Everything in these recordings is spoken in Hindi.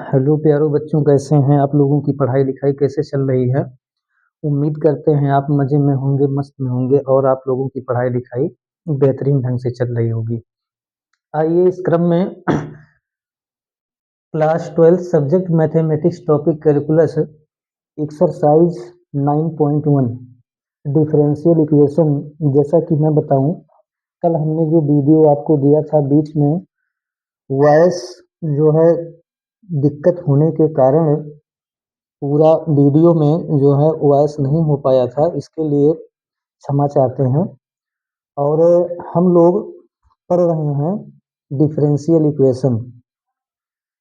हेलो प्यारो बच्चों, कैसे हैं आप? लोगों की पढ़ाई लिखाई कैसे चल रही है? उम्मीद करते हैं आप मज़े में होंगे, मस्त में होंगे और आप लोगों की पढ़ाई लिखाई बेहतरीन ढंग से चल रही होगी। आइए इस क्रम में class 12 subject mathematics topic calculus exercise 9.1 differential equation. जैसा कि मैं बताऊं, कल हमने जो वीडियो आपको दिया था बीच में वॉइस जो है दिक्कत होने के कारण पूरा वीडियो में जो है वॉइस नहीं हो पाया था, इसके लिए क्षमा चाहते हैं। और हम लोग पढ़ रहे हैं डिफरेंशियल इक्वेशन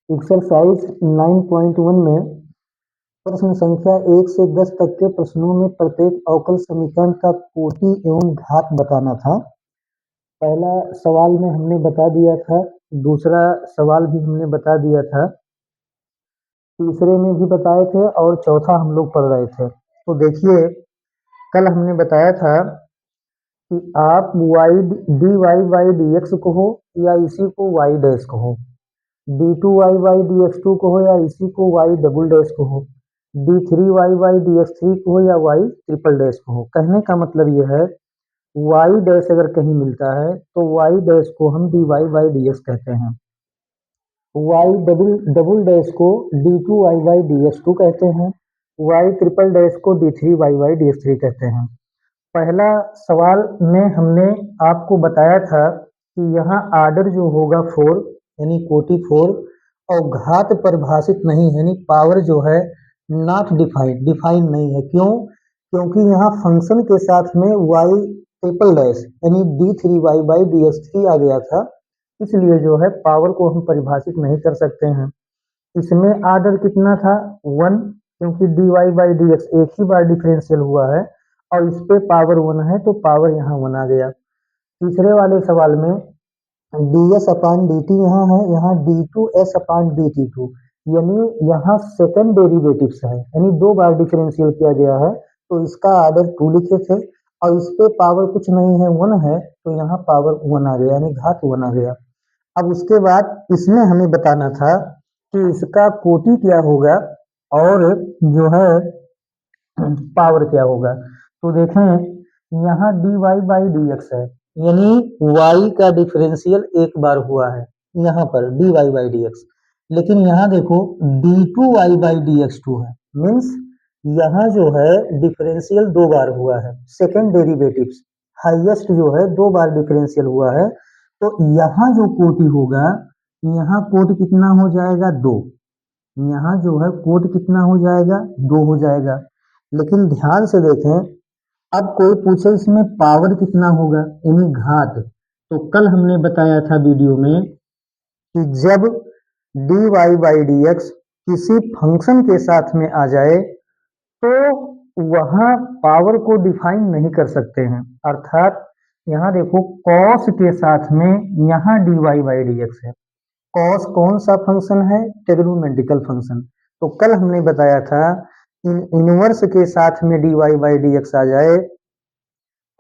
एक्सरसाइज 9.1 में प्रश्न संख्या 1 से 10 तक के प्रश्नों में प्रत्येक अवकल समीकरण का कोटि एवं घात बताना था। पहला सवाल में हमने बता दिया था, दूसरा सवाल भी हमने बता दिया था, तीसरे में भी बताए थे और चौथा हम लोग पढ़ रहे थे। तो देखिए, कल हमने बताया था कि आप y d y by d x कहो या इसी को वाई डैश कहो, d two y by d x two कहो या इसी को वाई डबल डैश कहो, d three y by d x three कहो या वाई ट्रिपल डैश कहो। कहने का मतलब यह है, वाई डैश अगर कहीं मिलता है तो वाई डैश को हम d y by d x कहते हैं, वाई डबल डबल डैश को d two y by d x two कहते हैं, वाई ट्रिपल डैश को d three y by d x three कहते हैं। पहला सवाल में हमने आपको बताया था कि यहाँ आर्डर जो होगा 4 यानी कोटि 4 और घात परिभाषित नहीं है, यानी पावर जो है नॉट डिफाइन नहीं है। क्यों? क्योंकि यहाँ फंक्शन के साथ में वाई ट्रिपल डैश यानी d three y by d x three आ गया था, इसलिए जो है पावर को हम परिभाषित नहीं कर सकते हैं। इसमें आर्डर कितना था? 1, क्योंकि d y by d x एक ही बार डिफरेंशियल हुआ है और इस पे पावर 1 है तो पावर यहाँ 1 आ गया। तीसरे वाले सवाल में d s upon d t यहाँ है, यहाँ d two s upon d t two, यानी यहाँ सेकंड डेरिवेटिव्स है, यानी दो बार डिफरेंशियल किया गया है तो इसका आर्डर 2 लिखे थे और इस पे पावर कुछ नहीं है 1 है तो यहाँ पावर 1 आ गया, यानी घात 1 आ गया। अब उसके बाद इसमें हमें बताना था कि इसका कोटि क्या होगा और जो है पावर क्या होगा। तो देखें, यहाँ d y by d x है, यानी y का डिफरेंशियल एक बार हुआ है यहाँ पर d y by d x, लेकिन यहाँ देखो d two y by d x two है, मीन्स यहाँ जो है डिफरेंशियल दो बार हुआ है, सेकेंड डेरिवेटिव्स हाईएस्ट जो है दो बार डिफरेंशियल हुआ है। तो यहाँ जो कोटि होगा, यहाँ कोट कितना हो जाएगा? 2। यहाँ जो है कोट कितना हो जाएगा? 2 हो जाएगा। लेकिन ध्यान से देखें, अब कोई पूछे इसमें पावर कितना होगा यानी घात, तो कल हमने बताया था वीडियो में कि जब d y by d x किसी फंक्शन के साथ में आ जाए तो वहां पावर को डिफाइन नहीं कर सकते हैं। अर्थात यहाँ देखो कॉस के साथ में यहाँ d y by d x है, कॉस कौन सा फंक्शन है? Trigonometrical function. तो कल हमने बताया था इनवर्स के साथ में d y by d x आ जाए,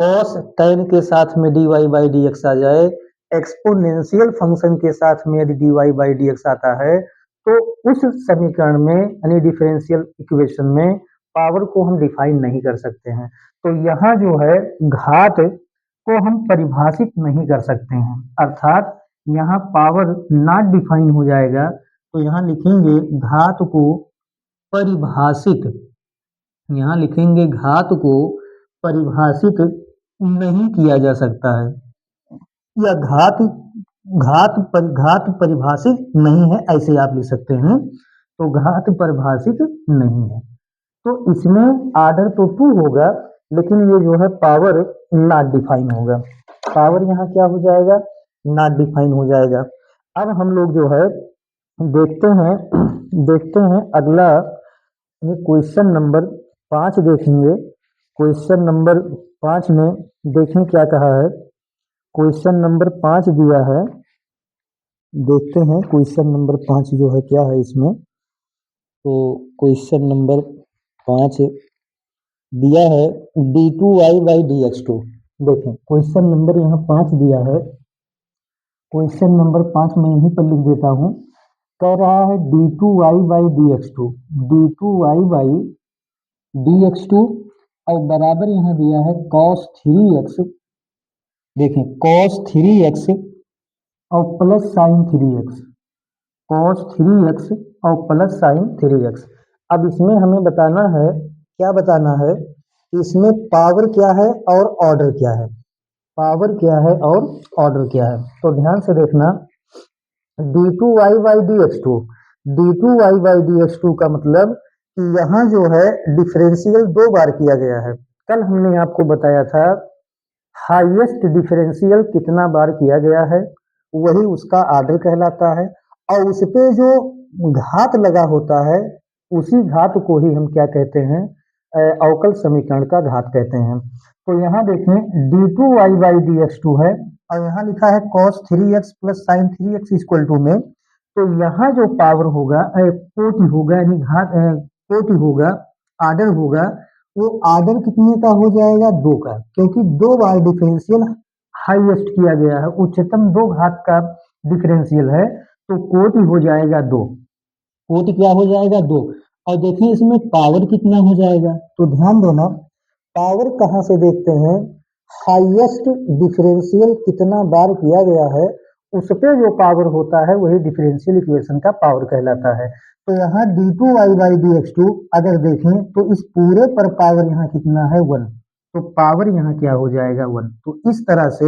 कॉस tan के साथ में d y by d x आ जाए, एक्सपोनेंशियल फंक्शन के साथ में यदि d y by d x आता है तो उस समीकरण में यानी डिफरेंशियल इक्वेशन में पावर को हम डिफाइन नहीं कर सकते हैं। तो यहाँ जो है घात को हम परिभाषित नहीं कर सकते हैं, अर्थात यहाँ पावर नॉट डिफाइन हो जाएगा। तो यहाँ लिखेंगे घात को परिभाषित, यहाँ लिखेंगे घात को परिभाषित नहीं किया जा सकता है, या घात परिभाषित नहीं है, ऐसे आप लिख सकते हैं। तो घात परिभाषित नहीं है, तो इसमें आर्डर तो 2 होगा, लेकिन ये जो है पावर नॉट डिफाइन होगा, पावर यहाँ क्या हो जाएगा? नॉट डिफाइन हो जाएगा। अब हम लोग जो है देखते हैं अगला क्वेश्चन नंबर 5 देखेंगे। क्वेश्चन नंबर 5 में देखें क्या कहा है। क्वेश्चन नंबर 5 दिया है, देखते हैं क्वेश्चन नंबर 5 जो है क्या है इसमें। तो क्वेश्चन नंबर 5 दिया है d two y by d x two. देखें क्वेश्चन नंबर यहाँ 5 दिया है, क्वेश्चन नंबर 5 मैं यहीं पर लिख देता हूँ कह रहा है d2y/dx2, d2y/dx2 और बराबर यहाँ दिया है cos 3x, देखें cos 3x और plus sine 3x, cos 3x और प्लस साइन 3x। अब इसमें हमें बताना है, क्या बताना है कि इसमें पावर क्या है और ऑर्डर क्या है, पावर क्या है और ऑर्डर क्या है। तो ध्यान से देखना, d2y/dx2, d2y/dx2 का मतलब कि यहाँ जो है डिफरेंशियल दो बार किया गया है। कल हमने आपको बताया था हाईएस्ट डिफरेंशियल कितना बार किया गया है वही उसका आर्डर कहलाता है, और उस पे जो घात लगा होता है उसी घात को ही हम क्या कहते हैं, अवकल समीकरण का घात कहते हैं। तो यहाँ देखें d2y/dx2 है और यहाँ लिखा है cos 3x plus sine 3x equal to में, तो यहाँ जो पावर होगा कोटि होगा, यानी घात कोटि होगा, आर्डर होगा, वो आर्डर कितने का हो जाएगा, दो का, क्योंकि दो बार डिफरेंशियल हाईएस्ट किया गया है, उच्चतम दो घात का डिफरेंशियल है, तो कोटि हो जाएगा दो, कोटि क्या हो जाएगा दो। और देखिए इसमें पावर कितना हो जाएगा, तो ध्यान देना पावर कहाँ से देखते हैं, हाईएस्ट डिफरेंशियल कितना बार किया गया है उस पे जो पावर होता है वही डिफरेंशियल इक्वेशन का पावर कहलाता है। तो यहाँ d2y/dx2 अगर देखें तो इस पूरे पर पावर यहाँ कितना है, 1, तो पावर यहाँ क्या हो जाएगा 1। तो इस तरह से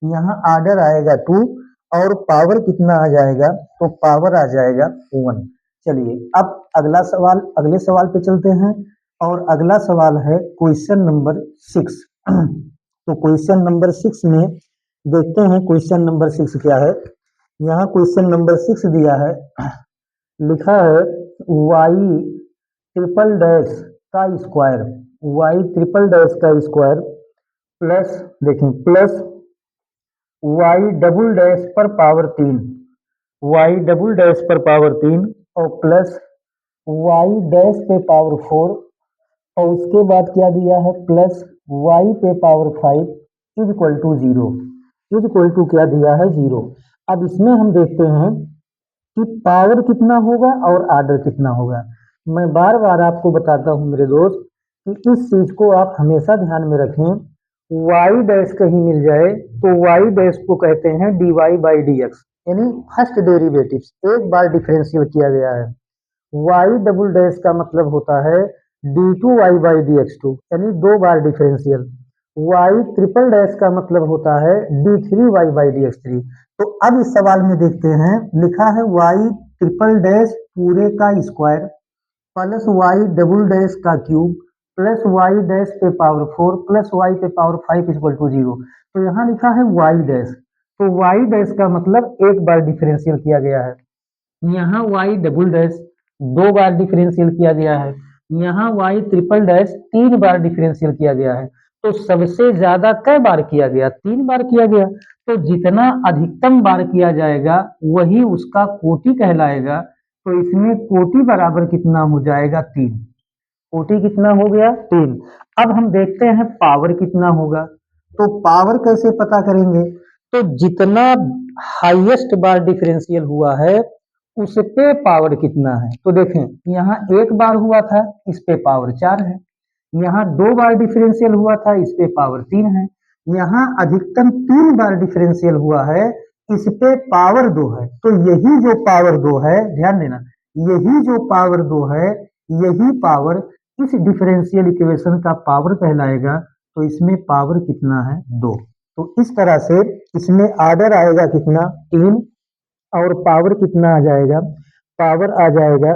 यहाँ आर्डर आएगा 2 और पावर कितना आ जाएगा, तो पावर आ जाएगा 1। चलिए अब अगला सवाल, अगले सवाल पे चलते हैं, और अगला सवाल है क्वेश्चन नंबर 6। तो क्वेश्चन नंबर 6 में देखते हैं क्वेश्चन नंबर 6 क्या है। यहाँ क्वेश्चन नंबर 6 दिया है, लिखा है y ट्रिपल डैश का स्क्वायर, y ट्रिपल डैश का स्क्वायर प्लस, देखें प्लस y डबल डैश पर पावर 3, y डबल डैश पर पावर 3 और प्लस y डैश पे पावर 4, और उसके बाद क्या दिया है प्लस y पे power 5 is equal to 0, is equal to क्या दिया है 0। अब इसमें हम देखते हैं कि पावर कितना होगा और आर्डर कितना होगा। मैं बार बार आपको बताता हूं मेरे दोस्त कि इस चीज को आप हमेशा ध्यान में रखें, y डैश कहीं मिल जाए तो y डैश को कहते हैं dy/dx, यानी फर्स्ट डेरिवेटिव एक बार डिफरेंशियल किया गया है। y डबल डैश का मतलब होता है d2y/dx2, यानी दो बार डिफरेंशियल। y ट्रिपल डैश का मतलब होता है d3y/dx3। तो अब इस सवाल में देखते हैं, लिखा है y ट्रिपल डैश पूरे का square plus y double dash का क्यूब प्लस y डैश पे पावर 4 प्लस y पे पावर 5 इक्वल टू 0। तो यहाँ लिखा है y डैश, तो y डैश का मतलब एक बार डिफरेंशियल किया गया है, यहाँ y डबल डैश दो बार डिफरेंशियल किया गया है, यहाँ y ट्रिपल डैश तीन बार डिफरेंशियल किया गया है। तो सबसे ज्यादा कै बार किया गया, तीन बार किया गया। तो जितना अधिकतम बार किया जाएगा वही उसका कोटि कहलाएगा। तो इसमें कोटि बराबर कितना हो जाएगा 3, कोटि कितना हो गया 3। अब हम देखते हैं पावर कितना होगा। तो पावर कैसे पता करेंगे, तो जितना हाईएस्ट बार डिफरेंशियल हुआ है उस पे पावर कितना है। तो देखें यहाँ एक बार हुआ था इस पे पावर 4 है, यहाँ दो बार डिफरेंशियल हुआ था इस पे पावर 3 है, यहाँ अधिकतम 3 बार डिफरेंशियल हुआ है इस पे पावर 2 है। तो यही जो पावर 2 है, ध्यान देना, यही जो पावर 2 है यही पावर इस डिफरेंशियल इक्वेशन का पावर कहलाएगा। तो इसमें पावर कितना है 2। तो इस तरह से इसमें आर्डर आएगा कितना 3 और पावर कितना आ जाएगा, पावर आ जाएगा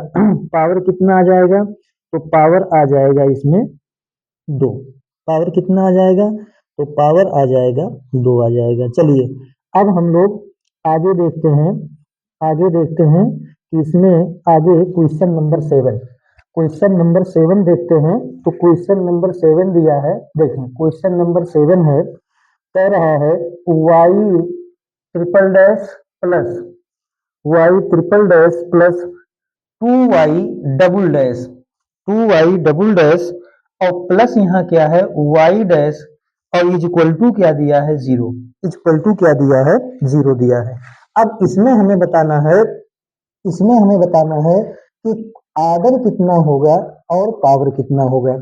पावर कितना आ जाएगा, तो पावर आ जाएगा इसमें 2। पावर कितना आ जाएगा, तो पावर आ जाएगा 2 आ जाएगा। चलिए अब हम लोग आगे देखते हैं, आगे देखते हैं कि इसमें आगे क्वेश्चन नंबर 7, क्वेश्चन नंबर 7 देखते हैं। तो क्वेश्चन नंबर 7 दिया है, देखें क्वेश्चन नंबर 7 है, कह रहा है y triple dash plus y triple dash plus 2y double dash, 2y double dash और प्लस यहाँ क्या है y डैश और इज इक्वल टू क्या दिया है 0, इज इक्वल टू क्या दिया है 0 दिया है। अब इसमें हमें बताना है इसमें हमें बताना है कि आर्डर कितना होगा और पावर कितना होगा।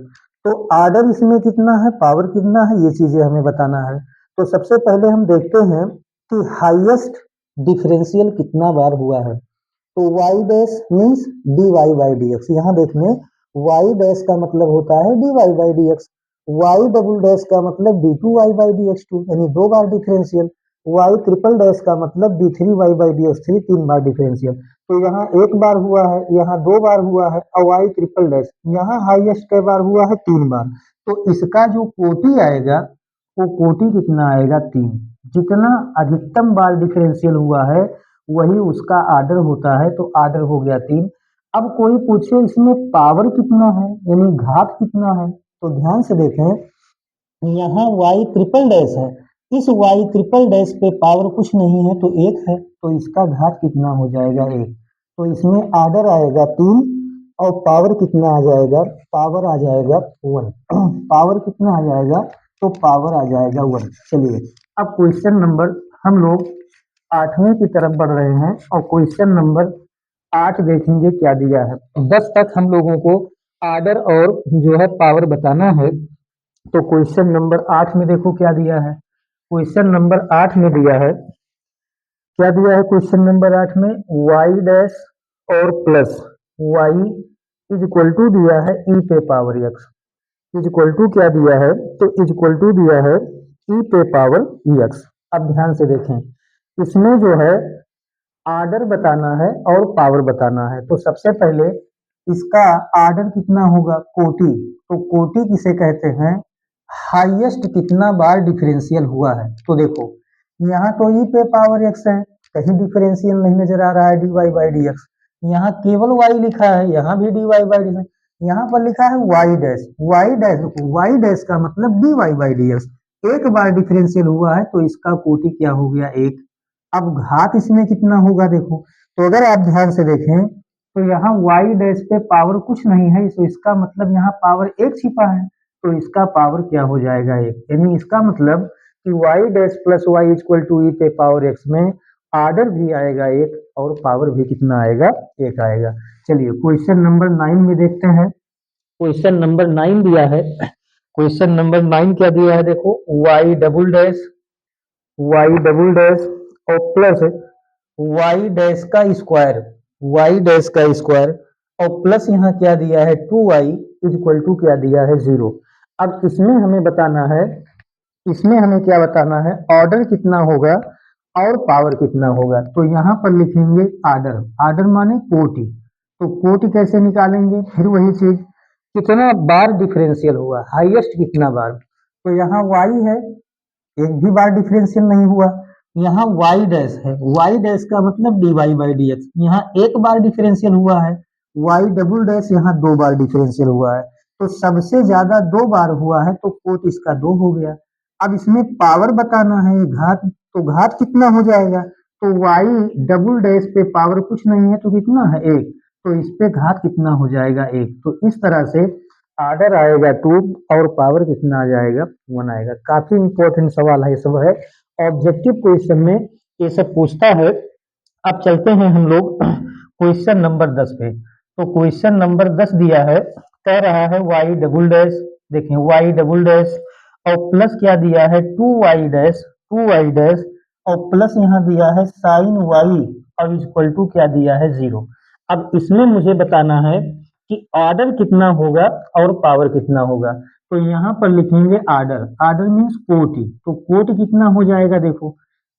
तो आर्डर इसमें कितना है, पावर कितना है, ये चीजें हमें बताना है। तो सबसे पहले हम देखते हैं कि हाईएस्ट डिफरेंशियल कितना बार हुआ है। तो y dash means d y by d x. यहाँ देखने वाई डैश का मतलब होता है d y by d x, y double dash का मतलब d two y by d x two, यानी दो बार डिफरेंशियल। वाई ट्रिपल डैश का मतलब d three y by d x three, तीन बार डिफरेंशियल। तो यहाँ एक बार हुआ है, यहाँ दो बार हुआ है, और वाई ट्रिपल डैश यहाँ हाईएस्ट कई बार हुआ है, तीन बार। तो इसका जो कोटि आएगा वो कोटि कितना आएगा, तीन। जितना अधिकतम बार डिफरेंशियल हुआ है वही उसका आर्डर होता है, तो आर्डर हो गया तीन। अब कोई पूछे इसमें पावर कितना है, यानी घात कितना है, तो ध्यान से देखें, यहाँ y ट्रिपल डैश है, इस y ट्रिपल डैश पे पावर कुछ नहीं है तो एक है, तो इसका घात कितना हो जाएगा, एक। तो इसमें आर्डर आएगा तीन और पावर कितना आ जाएगा, पावर आ जाएगा वन। पावर कितना आ जाएगा, तो पावर आ जाएगा वन। चलिए अब क्वेश्चन नंबर, हम लोग आठवीं की तरफ बढ़ रहे हैं और क्वेश्चन नंबर 8 देखेंगे क्या दिया है। 10 तक हम लोगों को आर्डर और जो है पावर बताना है। तो क्वेश्चन नंबर 8 में देखो क्या दिया है। क्वेश्चन नंबर 8 में दिया है, क्या दिया है क्वेश्चन नंबर 8 में, y डैश और plus y is equal to दिया है e पे power x, is equal to क्या दिया है, तो इज इक्वल टू दिया है e पे पावर x। अब ध्यान से देखें, इसमें जो है आर्डर बताना है और पावर बताना है। तो सबसे पहले इसका आर्डर कितना होगा, कोटि। तो कोटि किसे कहते हैं, हाईएस्ट कितना बार डिफरेंशियल हुआ है। तो देखो यहाँ तो ई पे पावर एक्स है, कहीं डिफरेंशियल नहीं नजर आ रहा है d y by d x. यहाँ केवल वाई लिखा है, यहाँ भी d y by d x. यहाँ पर लिखा है y dash, y dash, y dash का मतलब d y by d x. एक बार डिफरेंशियल हुआ है तो इसका कोटि क्या हो गया, एक। अब घात इसमें कितना होगा देखो, तो अगर आप ध्यान से देखें तो यहाँ y डैश पे पावर कुछ नहीं है, तो इसका मतलब यहाँ पावर एक छिपा है, तो इसका पावर क्या हो जाएगा, एक। यानी इसका मतलब कि y dash plus y equal to e पे पावर x में आर्डर भी आएगा एक और पावर भी कितना आएगा, एक आएगा। चलिए क्वेश्चन नंबर 9 में देखते हैं। क्वेश्चन नंबर 9 दिया है, क्वेश्चन नंबर 9 क्या दिया है देखो, y double dash, y double dash और प्लस वाई डैश का स्क्वायर, वाई डैश का स्क्वायर, और प्लस यहाँ क्या दिया है, two y is equal to क्या दिया है, जीरो। अब इसमें हमें बताना है, इसमें हमें क्या बताना है, ऑर्डर कितना होगा और पावर कितना होगा। तो यहाँ पर लिखेंगे आर्डर, आर्डर माने कोटि। तो कोटि कैसे निकालेंगे, फिर वही चीज, कितना बार डिफरेंशियल हुआ, हाईएस्ट कितना बार। तो यहाँ वाई है, एक भी बार डिफरेंशियल नहीं हुआ। यहाँ y डैश है, y डैश का मतलब dy बाई डी एक्स, यहाँ एक बार डिफरेंशियल हुआ है। y डबल डैश यहाँ दो बार डिफरेंशियल हुआ है, तो सबसे ज्यादा दो बार हुआ है तो कोट इसका दो हो गया। अब इसमें पावर बताना है, घात, तो घात कितना हो जाएगा, तो y डबल डैश पे पावर कुछ नहीं है तो कितना है, एक, तो इस पे घात कितना हो जाएगा, एक। तो इस तरह से आर्डर आएगा टू और पावर कितना आ जाएगा, वन आएगा। काफी इंपॉर्टेंट सवाल है, ये सब है ऑब्जेक्टिव क्वेश्चन में, ये सब पूछता है। अब चलते हैं हम लोग क्वेश्चन नंबर 10 पे। तो क्वेश्चन नंबर 10 दिया है, कह रहा है वाई डबल डैश, देखें वाई डबल डैश और प्लस क्या दिया है, two y dash, two y dash और प्लस यहाँ दिया है साइन वाई और इक्वल टू क्या दिया है, जीरो। अब इसमें मुझे बताना है कि ऑर्डर कितना होगा और पावर कितना होगा। तो यहाँ पर लिखेंगे आर्डर, आर्डर मीन्स कोटि। तो कोटि कितना हो जाएगा देखो,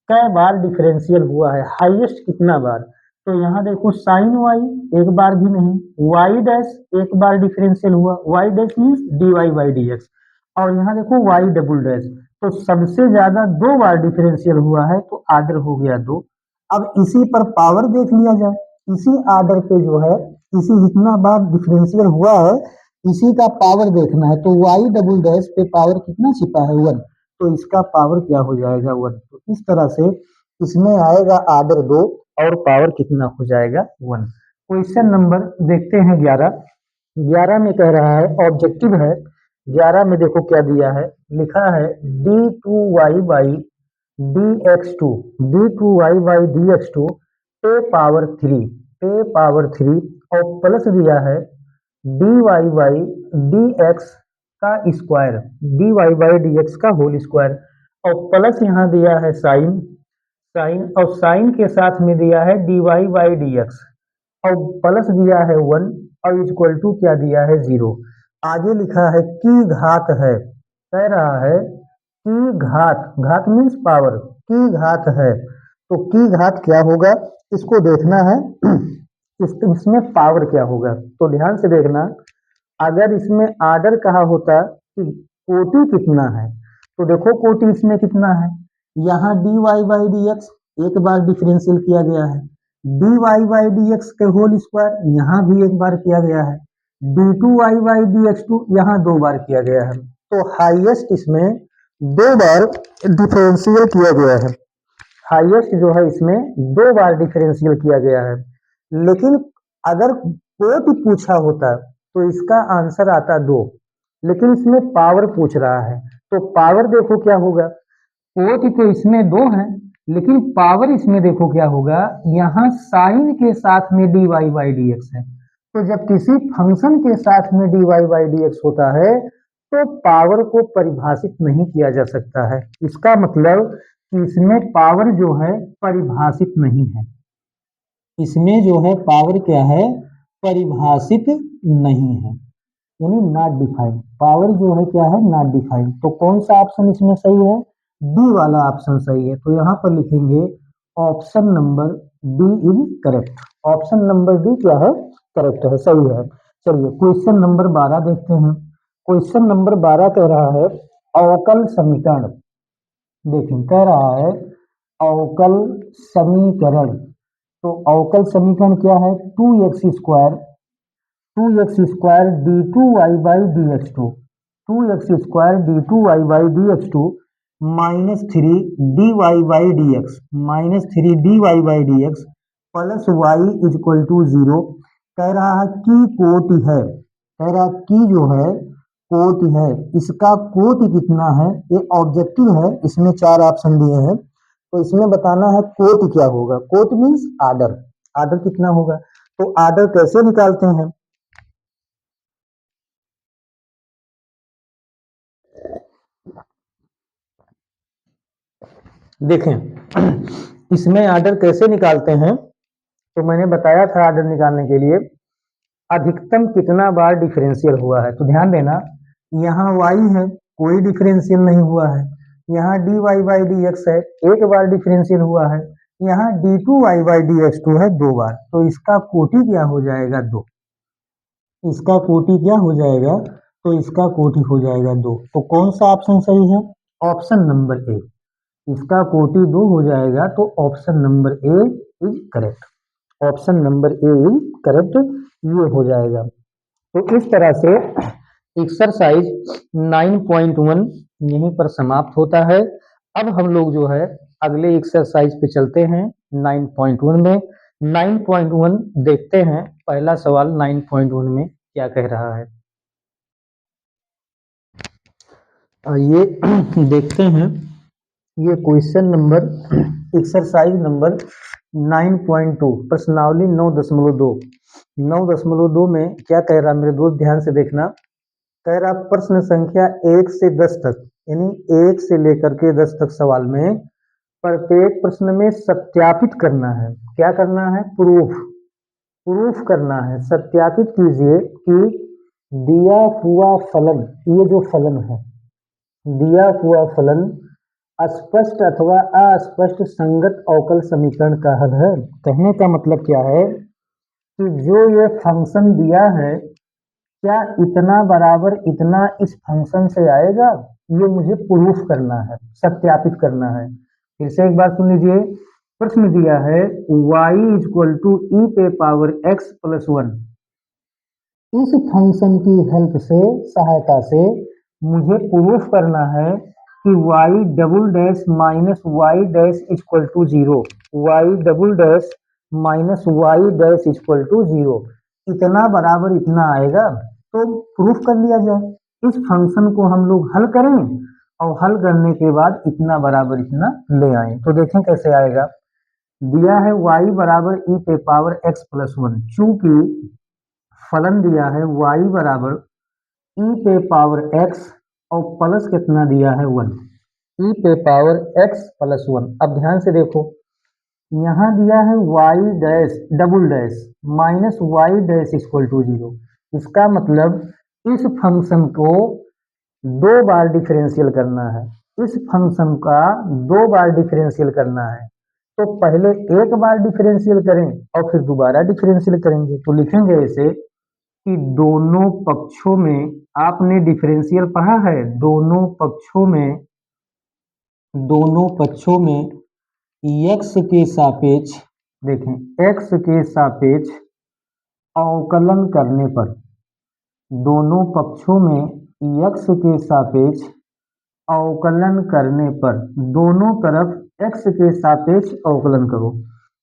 कै बार डिफरेंशियल हुआ है, हाईएस्ट कितना बार। तो यहाँ देखो साइन वाई एक बार भी नहीं, वाई डैश एक बार डिफरेंशियल हुआ, y dash means d y by d x, और यहाँ देखो वाई डबल डैश, तो सबसे ज्यादा दो बार डिफरेंशियल हुआ है तो आर्डर हो गया दो। अब इसी पर पावर देख लिया जाए, इसी आर्डर पे जो है, इसी जितना बार डिफरेंशियल हुआ है इसी का पावर देखना है। तो वाई डबल डैश पे पावर कितना छिपा है, वन, तो इसका पावर क्या हो जाएगा, वन। तो इस तरह से इसमें आएगा आर्डर दो और पावर कितना हो जाएगा, वन। क्वेश्चन नंबर देखते हैं 11। 11 में कह रहा है, ऑब्जेक्टिव है। 11 में देखो क्या दिया है, लिखा है d two y by d x two, d two y by d x two पे पावर थ्री, ए पावर 3 और प्लस दिया है dy बाई डी एक्स का square, dy by d x का होल स्क्वायर, और प्लस यहाँ दिया है साइन, और साइन के साथ में दिया है dy बाई डी एक्स, और प्लस दिया है 1 और इक्वल टू क्या दिया है 0। आगे लिखा है की घात है, कह रहा है की घात, घात मीन्स पावर, की घात है, तो की घात क्या होगा इसको देखना है। इसमें पावर क्या होगा, तो ध्यान से देखना, अगर इसमें आर्डर कहा होता कि कोटि कितना है, तो देखो कोटि इसमें कितना है, यहाँ dy बाई डी एक्स एक बार डिफरेंशियल किया गया है, dy बाई डी एक्स के होल स्क्वायर यहाँ भी एक बार किया गया है, d2y by d x to यहाँ 2 बार किया गया है, तो हाईएस्ट इसमें 2 बार डिफरेंशियल किया गया है, हाईएस्ट जो है इसमें 2 बार डिफरेंशियल किया गया है। लेकिन अगर कोटि पूछा होता तो इसका आंसर आता 2, लेकिन इसमें पावर पूछ रहा है, तो पावर देखो क्या होगा, कोटि तो इसमें 2 है, लेकिन पावर इसमें देखो क्या होगा, यहाँ साइन के साथ में dy बाई डी एक्स है, तो जब किसी फंक्शन के साथ में dy बाई डी एक्स होता है तो पावर को परिभाषित नहीं किया जा सकता है, इसका मतलब कि इसमें पावर जो है परिभाषित नहीं है, इसमें जो है पावर क्या है, परिभाषित नहीं है, यानी नॉट डिफाइंड, पावर जो है क्या है, नॉट डिफाइंड। तो कौन सा ऑप्शन इसमें सही है, डी वाला ऑप्शन सही है, तो यहाँ पर लिखेंगे option number D is correct, option number D क्या है, करेक्ट है, सही है। चलिए क्वेश्चन नंबर 12 देखते हैं। क्वेश्चन नंबर 12 कह रहा है अवकल समीकरण, देखिए कह रहा है अवकल समीकरण, तो अवकल समीकरण क्या है, 2x square d two y by d x two, 2x square d two y by d x two minus 3 d y by d x, minus 3 d y by d x plus y equal to 0। कह रहा है की कोटि है, कह रहा की जो है कोटि है, इसका कोटि कितना है, ये ऑब्जेक्टिव है, इसमें 4 ऑप्शन दिए हैं, तो इसमें बताना है कोटि क्या होगा, कोटि मीन्स आर्डर, आर्डर कितना होगा, तो आर्डर कैसे निकालते हैं, देखें इसमें आर्डर कैसे निकालते हैं, तो मैंने बताया था आर्डर निकालने के लिए अधिकतम कितना बार डिफरेंशियल हुआ है, तो ध्यान देना यहाँ y है, कोई डिफरेंशियल नहीं हुआ है, यहाँ dy बाई डी एक्स है, एक बार डिफरेंशियल हुआ है, यहाँ d2y by d x two है 2 बार, तो इसका कोटि क्या हो जाएगा 2, इसका कोटि क्या हो जाएगा, तो इसका कोटि हो जाएगा 2, तो कौन सा ऑप्शन सही है, ऑप्शन नंबर ए, इसका कोटि 2 हो जाएगा, तो option number A is correct, option number A is correct, ये हो जाएगा। तो इस तरह से एक्सरसाइज 9.1 यहीं पर समाप्त होता है। अब हम लोग जो है अगले एक्सरसाइज पे चलते हैं 9.1 में। 9.1 देखते हैं, पहला सवाल 9.1 में क्या कह रहा है, ये देखते हैं, ये क्वेश्चन नंबर एक्सरसाइज नंबर 9.2 प्रश्नावली 9.2 9.2 में क्या कह रहा मेरे दोस्त, ध्यान से देखना, कह रहा प्रश्न संख्या 1 से 10 तक, यानी 1 से लेकर के 10 तक सवाल में प्रत्येक प्रश्न में सत्यापित करना है, क्या करना है, प्रूफ करना है, सत्यापित कीजिए कि दिया हुआ फलन, ये जो फलन है, दिया हुआ फलन स्पष्ट अथवा अस्पष्ट संगत अवकल समीकरण का हल है। कहने का मतलब क्या है कि जो ये फंक्शन दिया है, क्या इतना बराबर इतना इस फंक्शन से आएगा, ये मुझे प्रूफ करना है, सत्यापित करना है। फिर से एक बार सुन लीजिए, प्रश्न दिया है y इक्वल टू ई पे पावर x प्लस 1, इस फंक्शन की हेल्प से, सहायता से मुझे प्रूफ करना है कि y double dash minus y dash equal to 0, y double dash minus y dash equal to 0 इतना बराबर इतना आएगा, तो प्रूफ कर लिया जाए। इस फंक्शन को हम लोग हल करें और हल करने के बाद इतना बराबर इतना ले आए, तो देखें कैसे आएगा। दिया है y बराबर e पे पावर x प्लस वन, चूंकि फलन दिया है y बराबर e पे पावर x और प्लस कितना दिया है वन, e पे पावर x प्लस वन। अब ध्यान से देखो, यहाँ दिया है y dash double dash minus y dash equal to zero. इसका मतलब इस फंक्शन को दो बार डिफरेंशियल करना है, इस फंक्शन का दो बार डिफरेंशियल करना है। तो पहले एक बार डिफरेंशियल करें और फिर दोबारा डिफरेंशियल करेंगे। तो लिखेंगे ऐसे कि दोनों पक्षों में, आपने डिफरेंशियल पढ़ा है, दोनों पक्षों में x के सापेक्ष, देखें x के सापेक्ष अवकलन करने पर, दोनों पक्षों में x के सापेक्ष अवकलन करने पर, दोनों तरफ x के सापेक्ष अवकलन करो।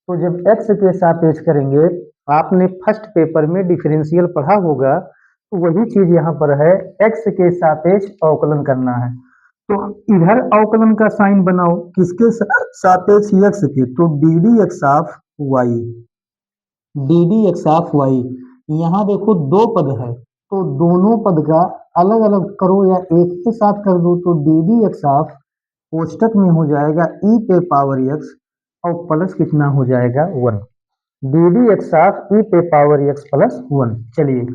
तो जब x के सापेक्ष करेंगे, आपने फर्स्ट पेपर में डिफरेंशियल पढ़ा होगा, तो वही चीज यहाँ पर है, x के सापेक्ष अवकलन करना है। तो इधर अवकलन का साइन बनाओ, किसके सापेक्ष, x के, तो d d x of y, d d x of y. यहाँ देखो दो पद है, तो दोनों पद का अलग अलग करो या एक के साथ कर दो, तो डी डी एक्स ऑफ कोष्टक में हो जाएगा e पे पावर x और प्लस कितना हो जाएगा one, d d x of e पे पावर x प्लस वन। चलिए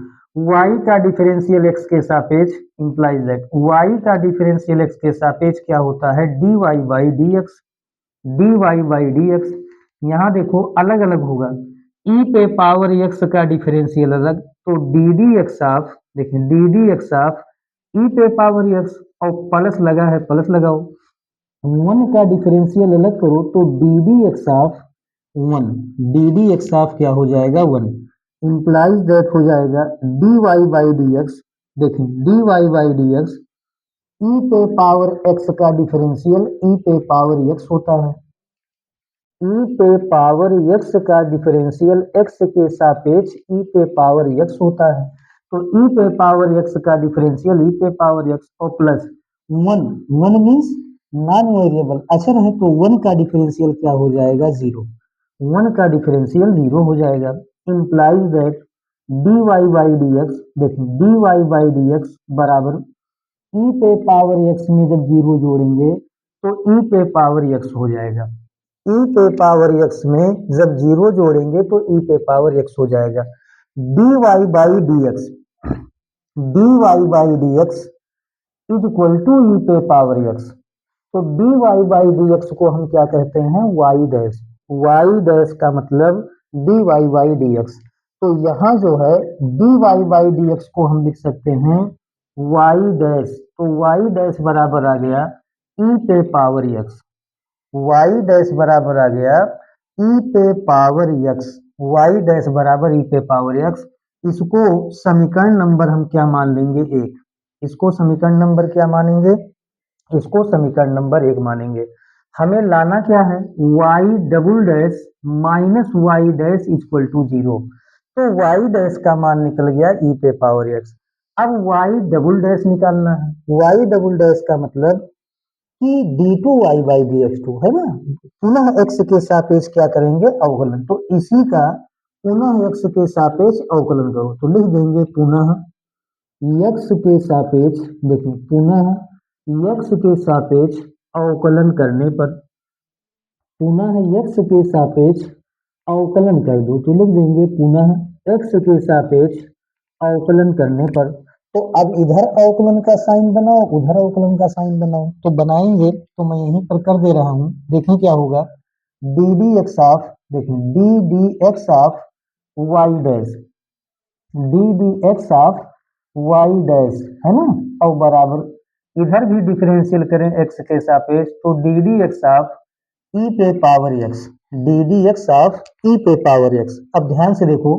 y का डिफरेंशियल x के सापेक्ष इंप्लाइज दैट y का डिफरेंशियल x के सापेक्ष क्या होता है, dy by d x, dy by d x. यहाँ देखो अलग अलग होगा, e पे पावर x का डिफरेंशियल अलग, तो डी डी एक्स ऑफ, देखिए d d x of e पे पावर x और प्लस लगा है, प्लस लगाओ, वन का डिफरेंशियल अलग करो, तो d d x of one, d d x of क्या हो जाएगा वन, इंप्लाइज दैट हो जाएगा d y by d x. देखें d y by d x, e पे पावर एक्स का डिफरेंशियल ई पे पावर एक्स होता है, ई पे पावर एक्स का डिफरेंशियल एक्स के सापेक्ष ई पे पावर एक्स होता है। तो ई पे पावर एक्स का डिफरेंशियल ई पे पावर एक्स और plus one, one means non variable अचर है, तो वन का डिफरेंशियल क्या हो जाएगा जीरो, वन का डिफरेंशियल जीरो हो जाएगा। Implies that d y by d x, देखिए d y by d x बराबर ई पे पावर एक्स में जब जीरो जोड़ेंगे तो ई पे पावर एक्स हो जाएगा, ई पे पावर एक्स में जब जीरो जोड़ेंगे तो ई पे पावर एक्स हो जाएगा। D y by d x, d y by d x is equal to e पे पावर एक्स। तो d y by d x को हम क्या कहते हैं, वाई डैश, वाई डैश का मतलब d y by d x. तो यहाँ जो है d y by d x को हम लिख सकते हैं वाई डैश, तो वाई डैश बराबर आ गया ई पे पावर एक्स, y डैश बराबर आ गया e पे पावर x, y डैश बराबर e पे पावर x। इसको समीकरण नंबर हम क्या मान लेंगे, एक, इसको समीकरण नंबर क्या मानेंगे, इसको समीकरण नंबर एक मानेंगे। हमें लाना क्या है, y double dash minus y dash equal to zero. तो y डैश का मान निकल गया e पे पावर x। अब y डबल डैश निकालना है, y डबल डैश का मतलब कि d two y by d x two है ना, पुनः एक्स के सापेक्ष क्या करेंगे, अवकलन। तो इसी का पुनः एक्स के सापेक्ष अवकलन करो, तो लिख देंगे पुनः एक्स के सापेक्ष, देखिए पुनः एक्स के सापेक्ष अवकलन करने पर, पुनः एक्स के सापेक्ष अवकलन कर दो, तो लिख देंगे पुनः एक्स के सापेक्ष अवकलन करने पर। तो अब इधर अवकलन का साइन बनाओ, उधर अवकलन का साइन बनाओ, तो बनाएंगे, तो मैं यहीं पर कर दे रहा हूं, देखिए क्या होगा, डी डी एक्स ऑफ, देखिए d d x of y dash, d d x of y dash है ना, और बराबर इधर भी डिफरेंशियल करें एक्स के सापेक्ष, तो d d x of e पे power x, d d x of e पे पावर एक्स। अब ध्यान से देखो,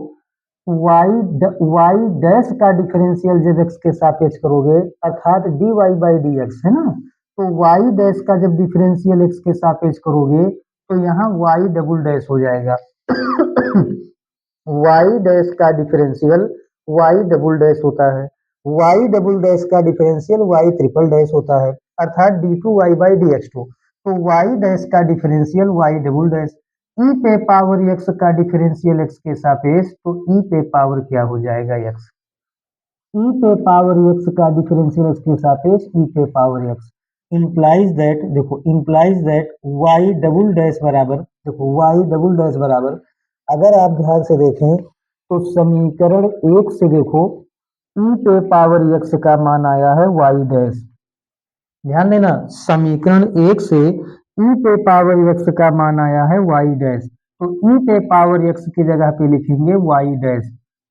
वाई डैश का डिफरेंशियल जब एक्स के सापेक्ष करोगे, अर्थात d y by d x है ना, तो वाई डैश का जब डिफरेंशियल एक्स के सापेक्ष करोगे तो यहाँ वाई डबल डैश हो जाएगा वाई डैश का डिफरेंशियल वाई डबल डैश होता है, वाई डबल डैश का डिफरेंशियल वाई ट्रिपल डैश होता है, अर्थात d two y by d x two. तो वाई डैश का differential y double dash, e पे पावर एक्स का डिफरेंशियल एक्स के सापेक्ष, तो ई पे पावर क्या हो जाएगा एक्स, ई पे पावर एक्स का डिफरेंशियल एक्स के सापेक्ष ई पे पावर एक्स इंप्लाइज दैट, देखो implies that y double dash बराबर, देखो वाई डबल डैश बराबर, अगर आप ध्यान से देखें तो समीकरण एक से देखो ई पे पावर एक्स का मान आया है वाई डैश, ध्यान देना समीकरण एक से ई पे पावर एक्स का मान आया है वाई डैश, तो ई पे पावर एक्स की जगह पे लिखेंगे वाई डैश,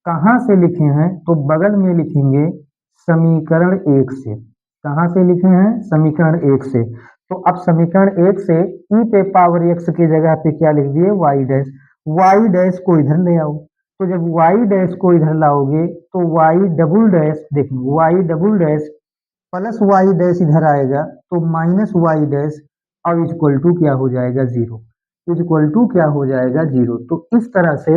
कहाँ से लिखे हैं तो बगल में लिखेंगे समीकरण एक से, कहाँ से लिखे हैं समीकरण एक से, तो अब समीकरण एक से ई पे पावर एक्स की जगह पे क्या लिख दिए वाई डैश को इधर ले आओ, तो जब वाई डैश को इधर लाओगे तो वाई डबल डैश, देखो y double dash plus y dash इधर आएगा तो माइनस वाई डैश, और इक्वल टू क्या हो जाएगा जीरो, इक्वल टू क्या हो जाएगा जीरो। तो इस तरह से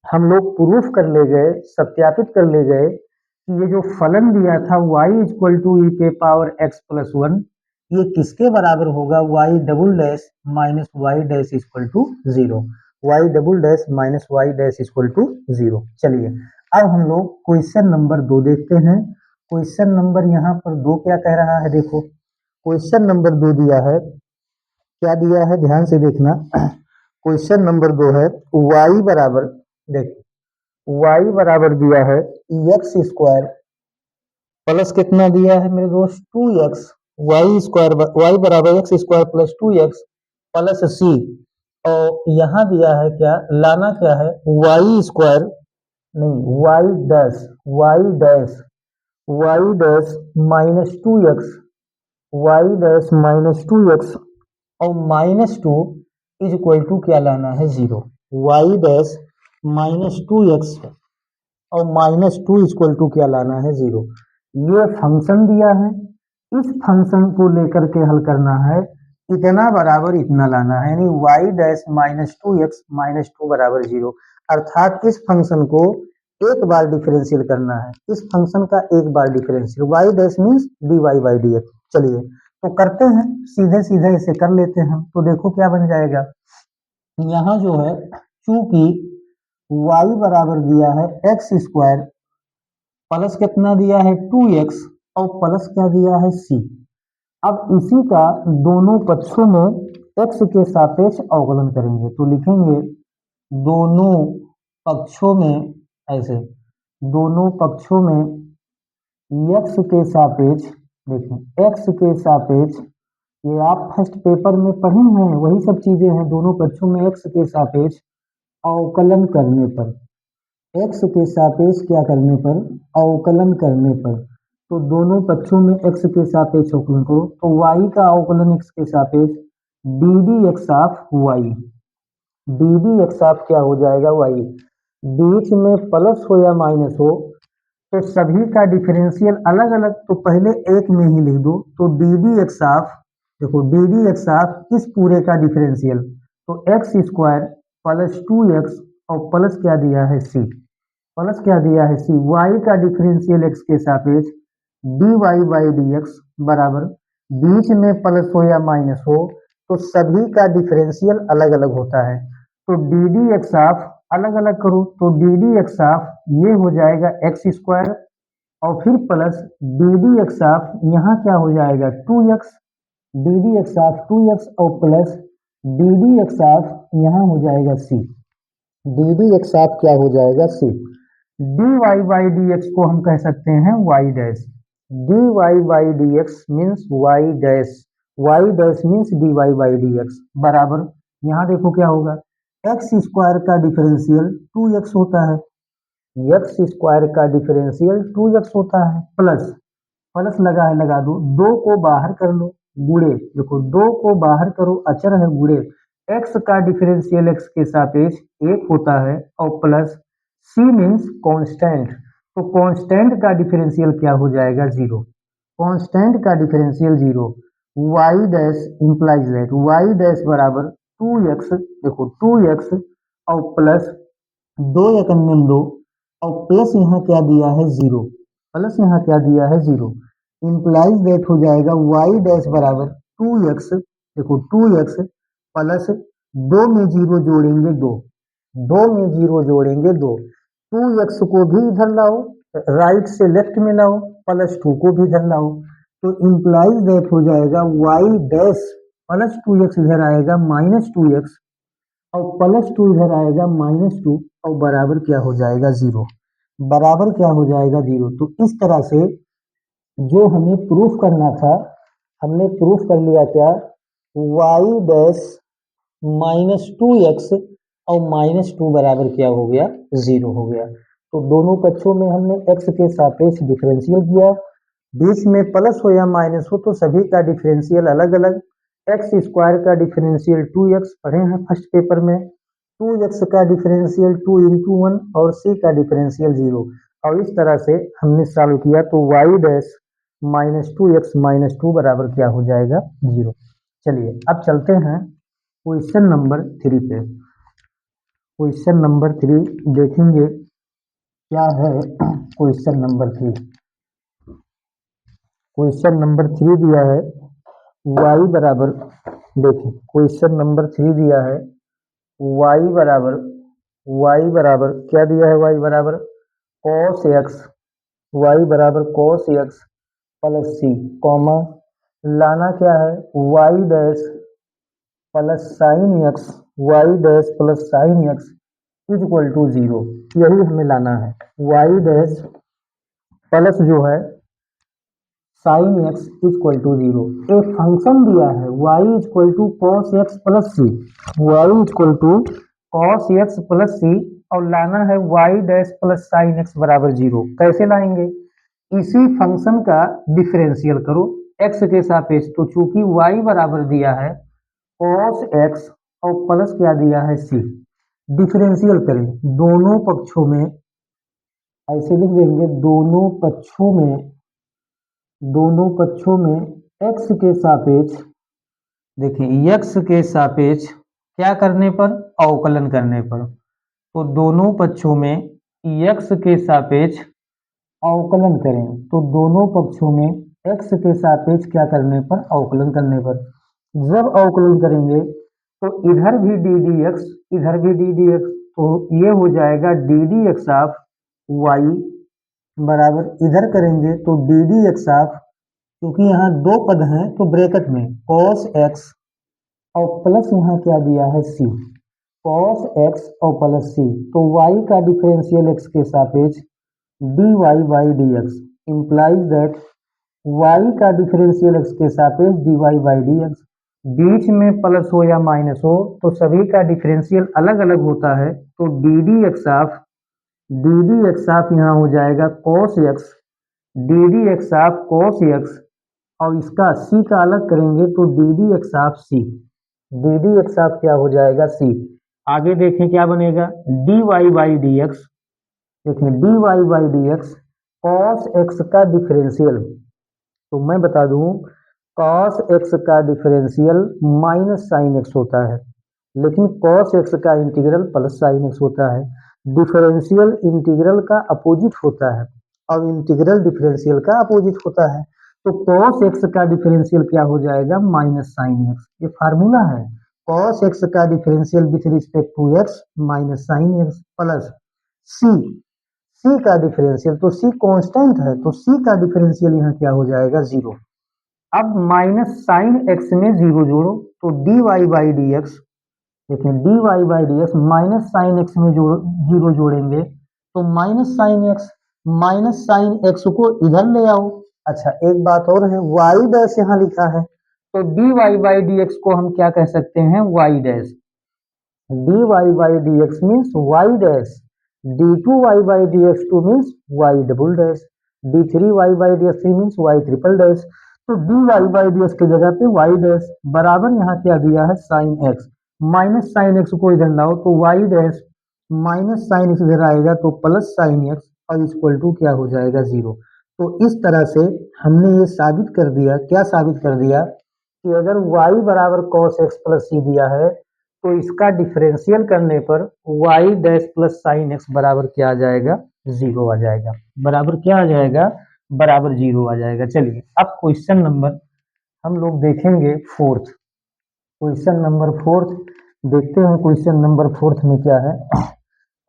हम लोग प्रूफ कर ले गए, सत्यापित कर ले गए कि ये जो फलन दिया था y इक्वल टू ई पे पावर x प्लस वन, ये किसके बराबर होगा, y double dash minus y dash equal to zero, y double dash minus y dash equal to zero. चलिए अब हम लोग क्वेश्चन नंबर 2 देखते हैं। क्वेश्चन नंबर यहाँ पर 2 क्या कह रहा है, देखो क्वेश्चन नंबर 2 दिया है, क्या दिया है ध्यान से देखना। क्वेश्चन नंबर 2 है y बराबर, देखो y बराबर दिया है एक्स स्क्वायर प्लस कितना दिया है मेरे दोस्त 2x, वाई स्क्वायर वाई बराबर x square plus 2x plus c, और यहाँ दिया है क्या, लाना क्या है वाई स्क्वायर, नहीं y dash minus 2x, y dash minus 2x और माइनस 2 इज इक्वल टू क्या लाना है zero, Y dash minus 2x और माइनस 2 इक्वल टू क्या लाना है जीरो। ये फंक्शन दिया है, इस फंक्शन को लेकर के हल करना है, इतना बराबर इतना लाना है, यानी Y dash minus 2x minus 2 बराबर जीरो, अर्थात इस फंक्शन को एक बार डिफरेंशियल करना है, इस फंक्शन का एक बार differential, y dash means d y by d x. चलिए तो करते हैं, सीधे सीधे इसे कर लेते हैं, तो देखो क्या बन जाएगा, यहाँ जो है चूंकि y बराबर दिया है एक्स स्क्वायर प्लस कितना दिया है 2x और प्लस क्या दिया है c, अब इसी का दोनों पक्षों में x के सापेक्ष अवकलन करेंगे, तो लिखेंगे दोनों पक्षों में, ऐसे दोनों पक्षों में x के सापेक्ष, देखें x के सापेक्ष, ये आप फर्स्ट पेपर में पढ़े हैं वही सब चीजें हैं, दोनों पक्षों में x के सापेक्ष अवकलन करने पर, x के सापेक्ष क्या करने पर अवकलन करने पर, तो दोनों पक्षों में x के सापेक्ष अवकलन करो, तो y का अवकलन x के सापेक्ष D d x of y, D d x of क्या हो जाएगा y, बीच में प्लस हो या माइनस हो तो सभी का डिफरेंशियल अलग अलग, तो पहले एक में ही लिख दो, तो डी डी एक्स ऑफ, देखो डी डी एक्स ऑफ इस पूरे का डिफरेंशियल, तो एक्स स्क्वायर प्लस 2x और प्लस क्या दिया है c, प्लस क्या दिया है c, y का डिफरेंशियल x के सापेक्ष d y by d x बराबर, बीच में प्लस हो या माइनस हो तो सभी का डिफरेंशियल अलग अलग होता है, तो डी डी एक्स ऑफ अलग अलग करो, तो डी डी एक्स ऑफ ये हो जाएगा एक्स स्क्वायर और फिर plus d d x of यहाँ क्या हो जाएगा 2x, D d x of 2x और plus d d x of यहाँ हो जाएगा c, d d x of क्या हो जाएगा c, d y by d x को हम कह सकते हैं y dash, d y by d x means y dash means d y by d x बराबर, यहाँ देखो क्या होगा, एक्स स्क्वायर का डिफरेंशियल 2x होता है, एक्स स्क्वायर का डिफरेंशियल 2x होता है, प्लस प्लस लगा है लगा दो, दो को बाहर कर लो गुड़े, देखो दो को बाहर करो अचर है गुड़े, x का डिफरेंशियल x के सापेक्ष एक होता है और प्लस c मीन्स कांस्टेंट, तो कांस्टेंट का डिफरेंशियल क्या हो जाएगा जीरो, कांस्टेंट का differential zero, y dash implies that y dash बराबर 2x, देखो 2x और प्लस दो एक अन्य दो और प्लस यहाँ क्या दिया है जीरो, प्लस यहाँ क्या दिया है जीरो, इंप्लाइज दैट हो जाएगा y डैश बराबर 2x, देखो 2x प्लस दो में जीरो जोड़ेंगे दो, दो में जीरो जोड़ेंगे दो, 2x को भी इधर लाओ, राइट से लेफ्ट में लाओ, प्लस 2 को भी इधर लाओ, तो इंप्लाइज दैट हो जाएगा y डैश प्लस 2x इधर आएगा माइनस 2x, और प्लस 2 इधर आएगा माइनस 2, और बराबर क्या हो जाएगा 0, बराबर क्या हो जाएगा 0। तो इस तरह से जो हमें प्रूफ करना था हमने प्रूफ कर लिया क्या, y डैश माइनस 2x और माइनस 2 बराबर क्या हो गया 0 हो गया। तो दोनों पक्षों में हमने x के सापेक्ष डिफरेंशियल किया, बीच में प्लस हो या माइनस हो तो सभी का डिफरेंशियल अलग अलग। एक्स स्क्वायर का डिफरेंशियल 2x पढ़े हैं फर्स्ट पेपर में, 2x का डिफरेंशियल 2 इंटू 1 और c का डिफरेंशियल 0, और इस तरह से हमने सॉल्व किया तो y dash minus 2x minus 2 बराबर क्या हो जाएगा 0। चलिए अब चलते हैं क्वेश्चन नंबर 3 पे। क्वेश्चन नंबर 3 देखेंगे क्या है। क्वेश्चन नंबर 3, क्वेश्चन नंबर 3 दिया है y बराबर, देखिए क्वेश्चन नंबर 3 दिया है y बराबर क्या दिया है, y बराबर cos x, y बराबर cos x प्लस c, कॉमा लाना क्या है y dash plus sine x, y dash plus sine x is equal to 0, यही हमें लाना है। y डैश प्लस जो है साइन एक्स इक्वल टू 0, एक फंक्शन दिया है y equal to cos x plus c, y equal to cos x plus c, और लाना है y dash plus sine x बराबर 0। कैसे लाएंगे, इसी फंक्शन का डिफरेंशियल करो x के सापेक्ष, तो चूंकि y बराबर दिया है कॉस एक्स और प्लस क्या दिया है c, डिफरेंशियल करें दोनों पक्षों में, ऐसे लिख देंगे दोनों पक्षों में x के सापेक्ष, देखिए x के सापेक्ष क्या करने पर, अवकलन करने पर, तो दोनों पक्षों में x के सापेक्ष अवकलन करें, तो दोनों पक्षों में x के सापेक्ष क्या करने पर, अवकलन करने पर। जब अवकलन करेंगे तो इधर भी डी डी एक्स इधर भी डी डी एक्स, तो ये हो जाएगा d d x of y बराबर, इधर करेंगे तो डी डी एक्स ऑफ, क्योंकि यहाँ दो पद हैं तो ब्रैकेट में cos x और प्लस यहाँ क्या दिया है c, cos x और प्लस c, तो y का डिफरेंशियल x के सापेक्ष dy by d x, implies that y का डिफरेंशियल x के सापेक्ष dy बाई डी एक्स, बीच में प्लस हो या माइनस हो तो सभी का डिफरेंशियल अलग अलग होता है, तो डी डी एक्स ऑफ यहाँ हो जाएगा cos x, d d x of cos x, और इसका c का अलग करेंगे तो d d x of c, d d x of क्या हो जाएगा c। आगे देखें क्या बनेगा, d y by d x, देखें d y by d x cos x का डिफरेंशियल, तो मैं बता दूं कॉस एक्स का डिफरेंशियल माइनस साइन एक्स होता है, लेकिन कॉस एक्स का इंटीग्रल प्लस साइन एक्स होता है। डिफरेंशियल इंटीग्रल का अपोजिट होता है और इंटीग्रल डिफरेंशियल का अपोजिट होता है, तो cos x का डिफरेंशियल क्या हो जाएगा माइनस साइन एक्स, ये फार्मूला है। cos x का differential with respect to x minus sine x plus c का डिफरेंशियल, तो c कांस्टेंट है तो c का डिफरेंशियल यहाँ क्या हो जाएगा 0। अब माइनस साइन एक्स में 0 जोड़ो तो d y by d x, देखिए d y by d x minus sine x में जीरो जोड़ेंगे तो माइनस साइन एक्स को इधर ले आओ। अच्छा एक बात और है, वाई डैश यहाँ लिखा है तो d y by d x को हम क्या कह सकते हैं, y dash, d y by d x means y dash, d two y by d x two means y double dash, d three y by d x three means y triple dash, तो d y by d x की जगह पे वाई डैश बराबर यहाँ क्या दिया है sine x, minus sine x को इधर लाओ तो y dash minus sine x इधर आएगा तो प्लस साइन एक्स और इक्वल टू क्या हो जाएगा 0। तो इस तरह से हमने ये साबित कर दिया, क्या साबित कर दिया कि अगर y बराबर cos x प्लस सी दिया है तो इसका डिफरेंशियल करने पर y dash plus sine x बराबर क्या आ जाएगा 0 आ जाएगा, बराबर क्या आ जाएगा, बराबर 0 आ जाएगा। चलिए अब क्वेश्चन नंबर हम लोग देखेंगे फोर्थ, क्वेश्चन नंबर फोर्थ देखते हैं क्वेश्चन नंबर 4 में क्या है।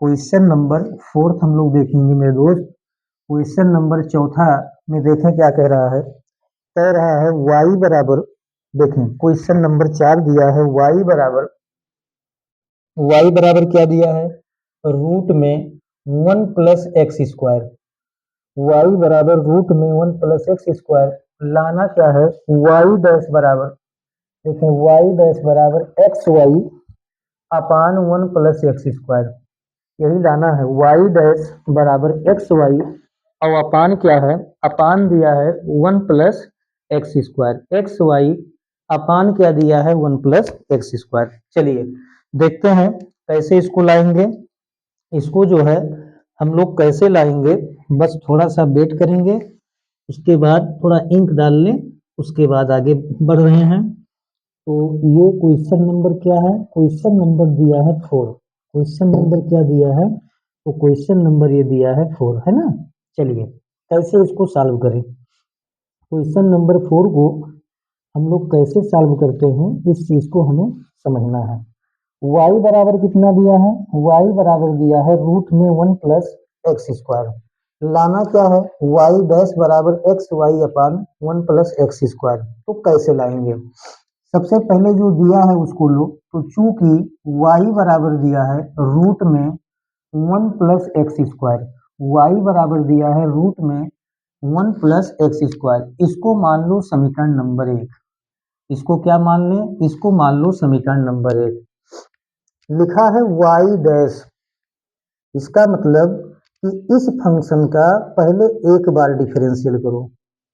क्वेश्चन नंबर 4 हम लोग देखेंगे मेरे दोस्त। क्वेश्चन नंबर 4 में देखें क्या कह रहा है। कह रहा है y बराबर, देखें क्वेश्चन नंबर 4 दिया है y बराबर क्या दिया है, रूट में 1 प्लस एक्स स्क्वायर। y बराबर रूट में 1 प्लस एक्स स्क्वायर। लाना क्या है, y डैश बराबर, देखें y डैश बराबर x y upon 1 plus x square. यही लाना है, y डैश बराबर एक्स वाई और अपान क्या है, अपान दिया है 1 plus x square. X y upon क्या दिया है, 1 प्लस एक्स स्क्वायर। चलिए देखते हैं कैसे इसको लाएंगे। इसको जो है हम लोग कैसे लाएंगे, बस थोड़ा सा वेट करेंगे, उसके बाद थोड़ा इंक डाल लें, उसके बाद आगे बढ़ रहे हैं। तो ये क्वेश्चन नंबर क्या है, क्वेश्चन नंबर दिया है 4। क्वेश्चन नंबर क्या दिया है, तो क्वेश्चन नंबर ये दिया है 4, है ना। चलिए कैसे इसको सॉल्व करें। क्वेश्चन नंबर 4 को हम लोग कैसे सॉल्व करते हैं, इस चीज को हमें समझना है। y बराबर कितना दिया है, y बराबर दिया है रूट में 1 प्लस एक्स स्क्वायर। लाना क्या है, y डैश बराबर x y upon 1 plus x square. तो कैसे लाएंगे, सबसे पहले जो दिया है उसको लो। तो चूंकि y बराबर दिया है रूट में 1 प्लस एक्स स्क्वायर, y बराबर दिया है रूट में 1 प्लस एक्स स्क्वायर, इसको मान लो समीकरण नंबर 1। इसको क्या मान लें, इसको मान लो समीकरण नंबर 1। लिखा है y डैश, इसका मतलब कि इस फंक्शन का पहले एक बार डिफरेंशियल करो।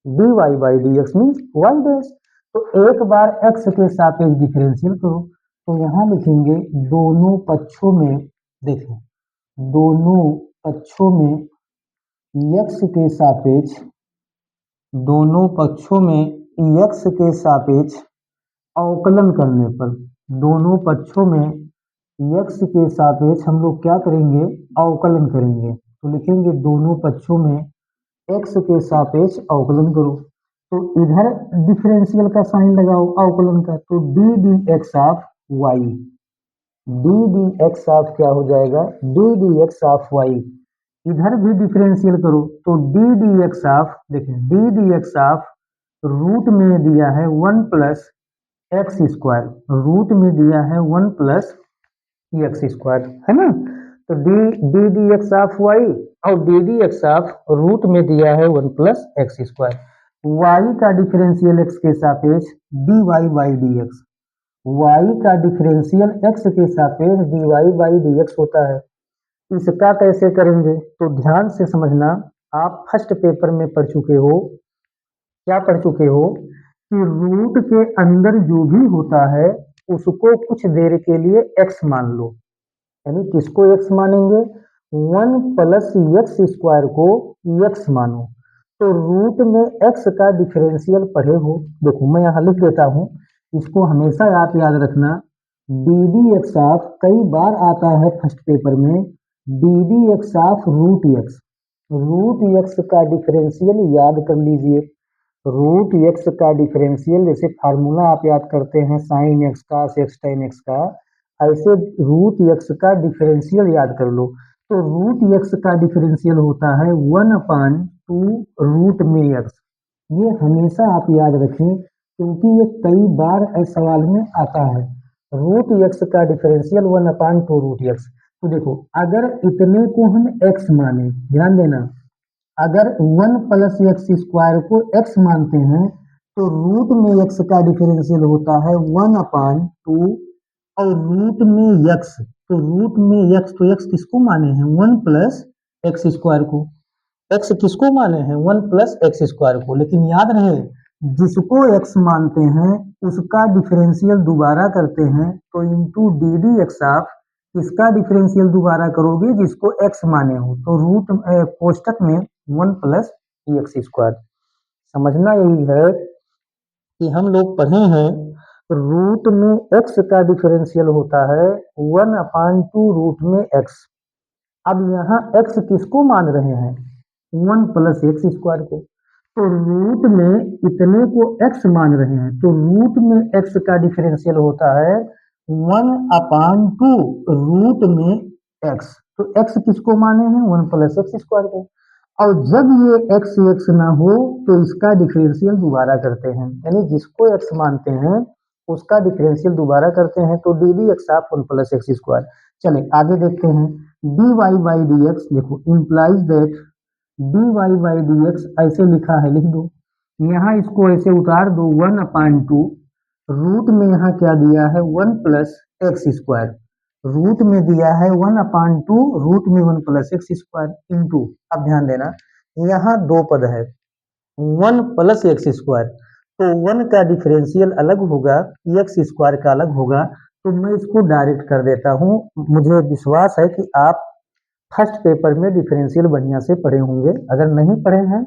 dy by d x means y dash, तो एक बार x के सापेक्ष डिफरेंशियल करो। तो यहाँ लिखेंगे दोनों पक्षों में, देखें दोनों पक्षों में x के सापेक्ष, दोनों पक्षों में x के सापेक्ष अवकलन करने पर, दोनों पक्षों में x के सापेक्ष हम लोग क्या करेंगे, अवकलन करेंगे। तो लिखेंगे दोनों पक्षों में x के सापेक्ष अवकलन करो। तो इधर डिफरेंशियल का साइन लगाओ अवकलन का, तो d d x of y, d d x of क्या हो जाएगा, d d x of y. इधर भी डिफरेंशियल करो, तो डी डी एक्स ऑफ, देखें d d x of root में दिया है 1 प्लस एक्स स्क्वायर, रूट में दिया है 1 प्लस एक्स स्क्वायर, है ना। तो d d d x of y और d d x of root में दिया है 1 प्लस एक्स स्क्वायर। वाई का डिफरेंशियल एक्स के सापेक्ष d y by d x, y का डिफरेंशियल एक्स के सापेक्ष d y by d x होता है। इसका कैसे करेंगे, तो ध्यान से समझना। आप फर्स्ट पेपर में पढ़ चुके हो, क्या पढ़ चुके हो कि रूट के अंदर जो भी होता है उसको कुछ देर के लिए x मान लो। यानी किसको x मानेंगे, 1 प्लस एक्स स्क्वायर को x मानो। तो रूट में x का डिफरेंशियल पढ़े हो, देखो मैं यहाँ लिख देता हूँ, इसको हमेशा आप याद रखना। डी डी एक्स ऑफ कई बार आता है फर्स्ट पेपर में, d d x of root x, root x का डिफरेंशियल याद कर लीजिए। रूट एक्स का डिफरेंशियल जैसे फार्मूला आप याद करते हैं साइन एक्स का सेक्स टेन एक्स का, ऐसे रूट एक्स का डिफरेंशियल याद कर लो। तो रूट एक्स का डिफरेंशियल होता है 1 अपान 2 रूट में एक्स। ये हमेशा आप याद रखें क्योंकि ये कई बार इस सवाल में आता है। रूट एक्स का डिफरेंशियल 1 अपान 2 रूट एक्स। तो देखो अगर इतने को हम x माने, ध्यान देना, अगर 1 प्लस एक्स स्क्वायर को x मानते हैं तो रूट में x का डिफरेंशियल होता है 1 अपान 2 और रूट में x, तो रूट में x, तो x किसको माने हैं 1 प्लस एक्स स्क्वायर को, x किसको माने हैं 1 प्लस एक्स स्क्वायर को। लेकिन याद रहे जिसको x मानते हैं उसका डिफरेंशियल दोबारा करते हैं, तो into D d x of इसका डिफरेंशियल दोबारा करोगे जिसको x माने हो, तो रूट कोष्टक में 1 प्लस एक्स स्क्वायर। समझना यही है कि हम लोग पढ़े हैं रूट में x का डिफरेंशियल होता है 1 अपान 2 रूट में x। अब यहाँ x किसको मान रहे हैं 1 प्लस एक्स स्क्वायर को, तो रूट में इतने को x मान रहे हैं, तो रूट में x का डिफरेंशियल होता है 1/2 रूट में एक्स, तो एक्स किसको माने हैं 1 प्लस एक्स स्क्वायर को। और जब ये एक्स एक्स ना हो तो इसका डिफरेंशियल दोबारा करते हैं, यानी जिसको एक्स मानते हैं उसका डिफरेंशियल दोबारा करते हैं, तो d d x of 1 plus x square. चले आगे देखते हैं, d y by d x देखो implies that d y by d x ऐसे लिखा है, लिख दो। यहाँ इसको ऐसे उतार दो 1/2 रूट में यहाँ क्या दिया है 1 प्लस एक्स स्क्वायर, रूट में दिया है 1/2 रूट में 1 प्लस एक्स स्क्वायर इंटू, अब ध्यान देना यहाँ दो पद है 1 प्लस एक्स स्क्वायर, तो 1 का डिफरेंशियल अलग होगा, एक्स स्क्वायर का अलग होगा, तो मैं इसको डायरेक्ट कर देता हूँ। मुझे विश्वास है कि आप फर्स्ट पेपर में डिफरेंशियल बढ़िया से पढ़े होंगे, अगर नहीं पढ़े हैं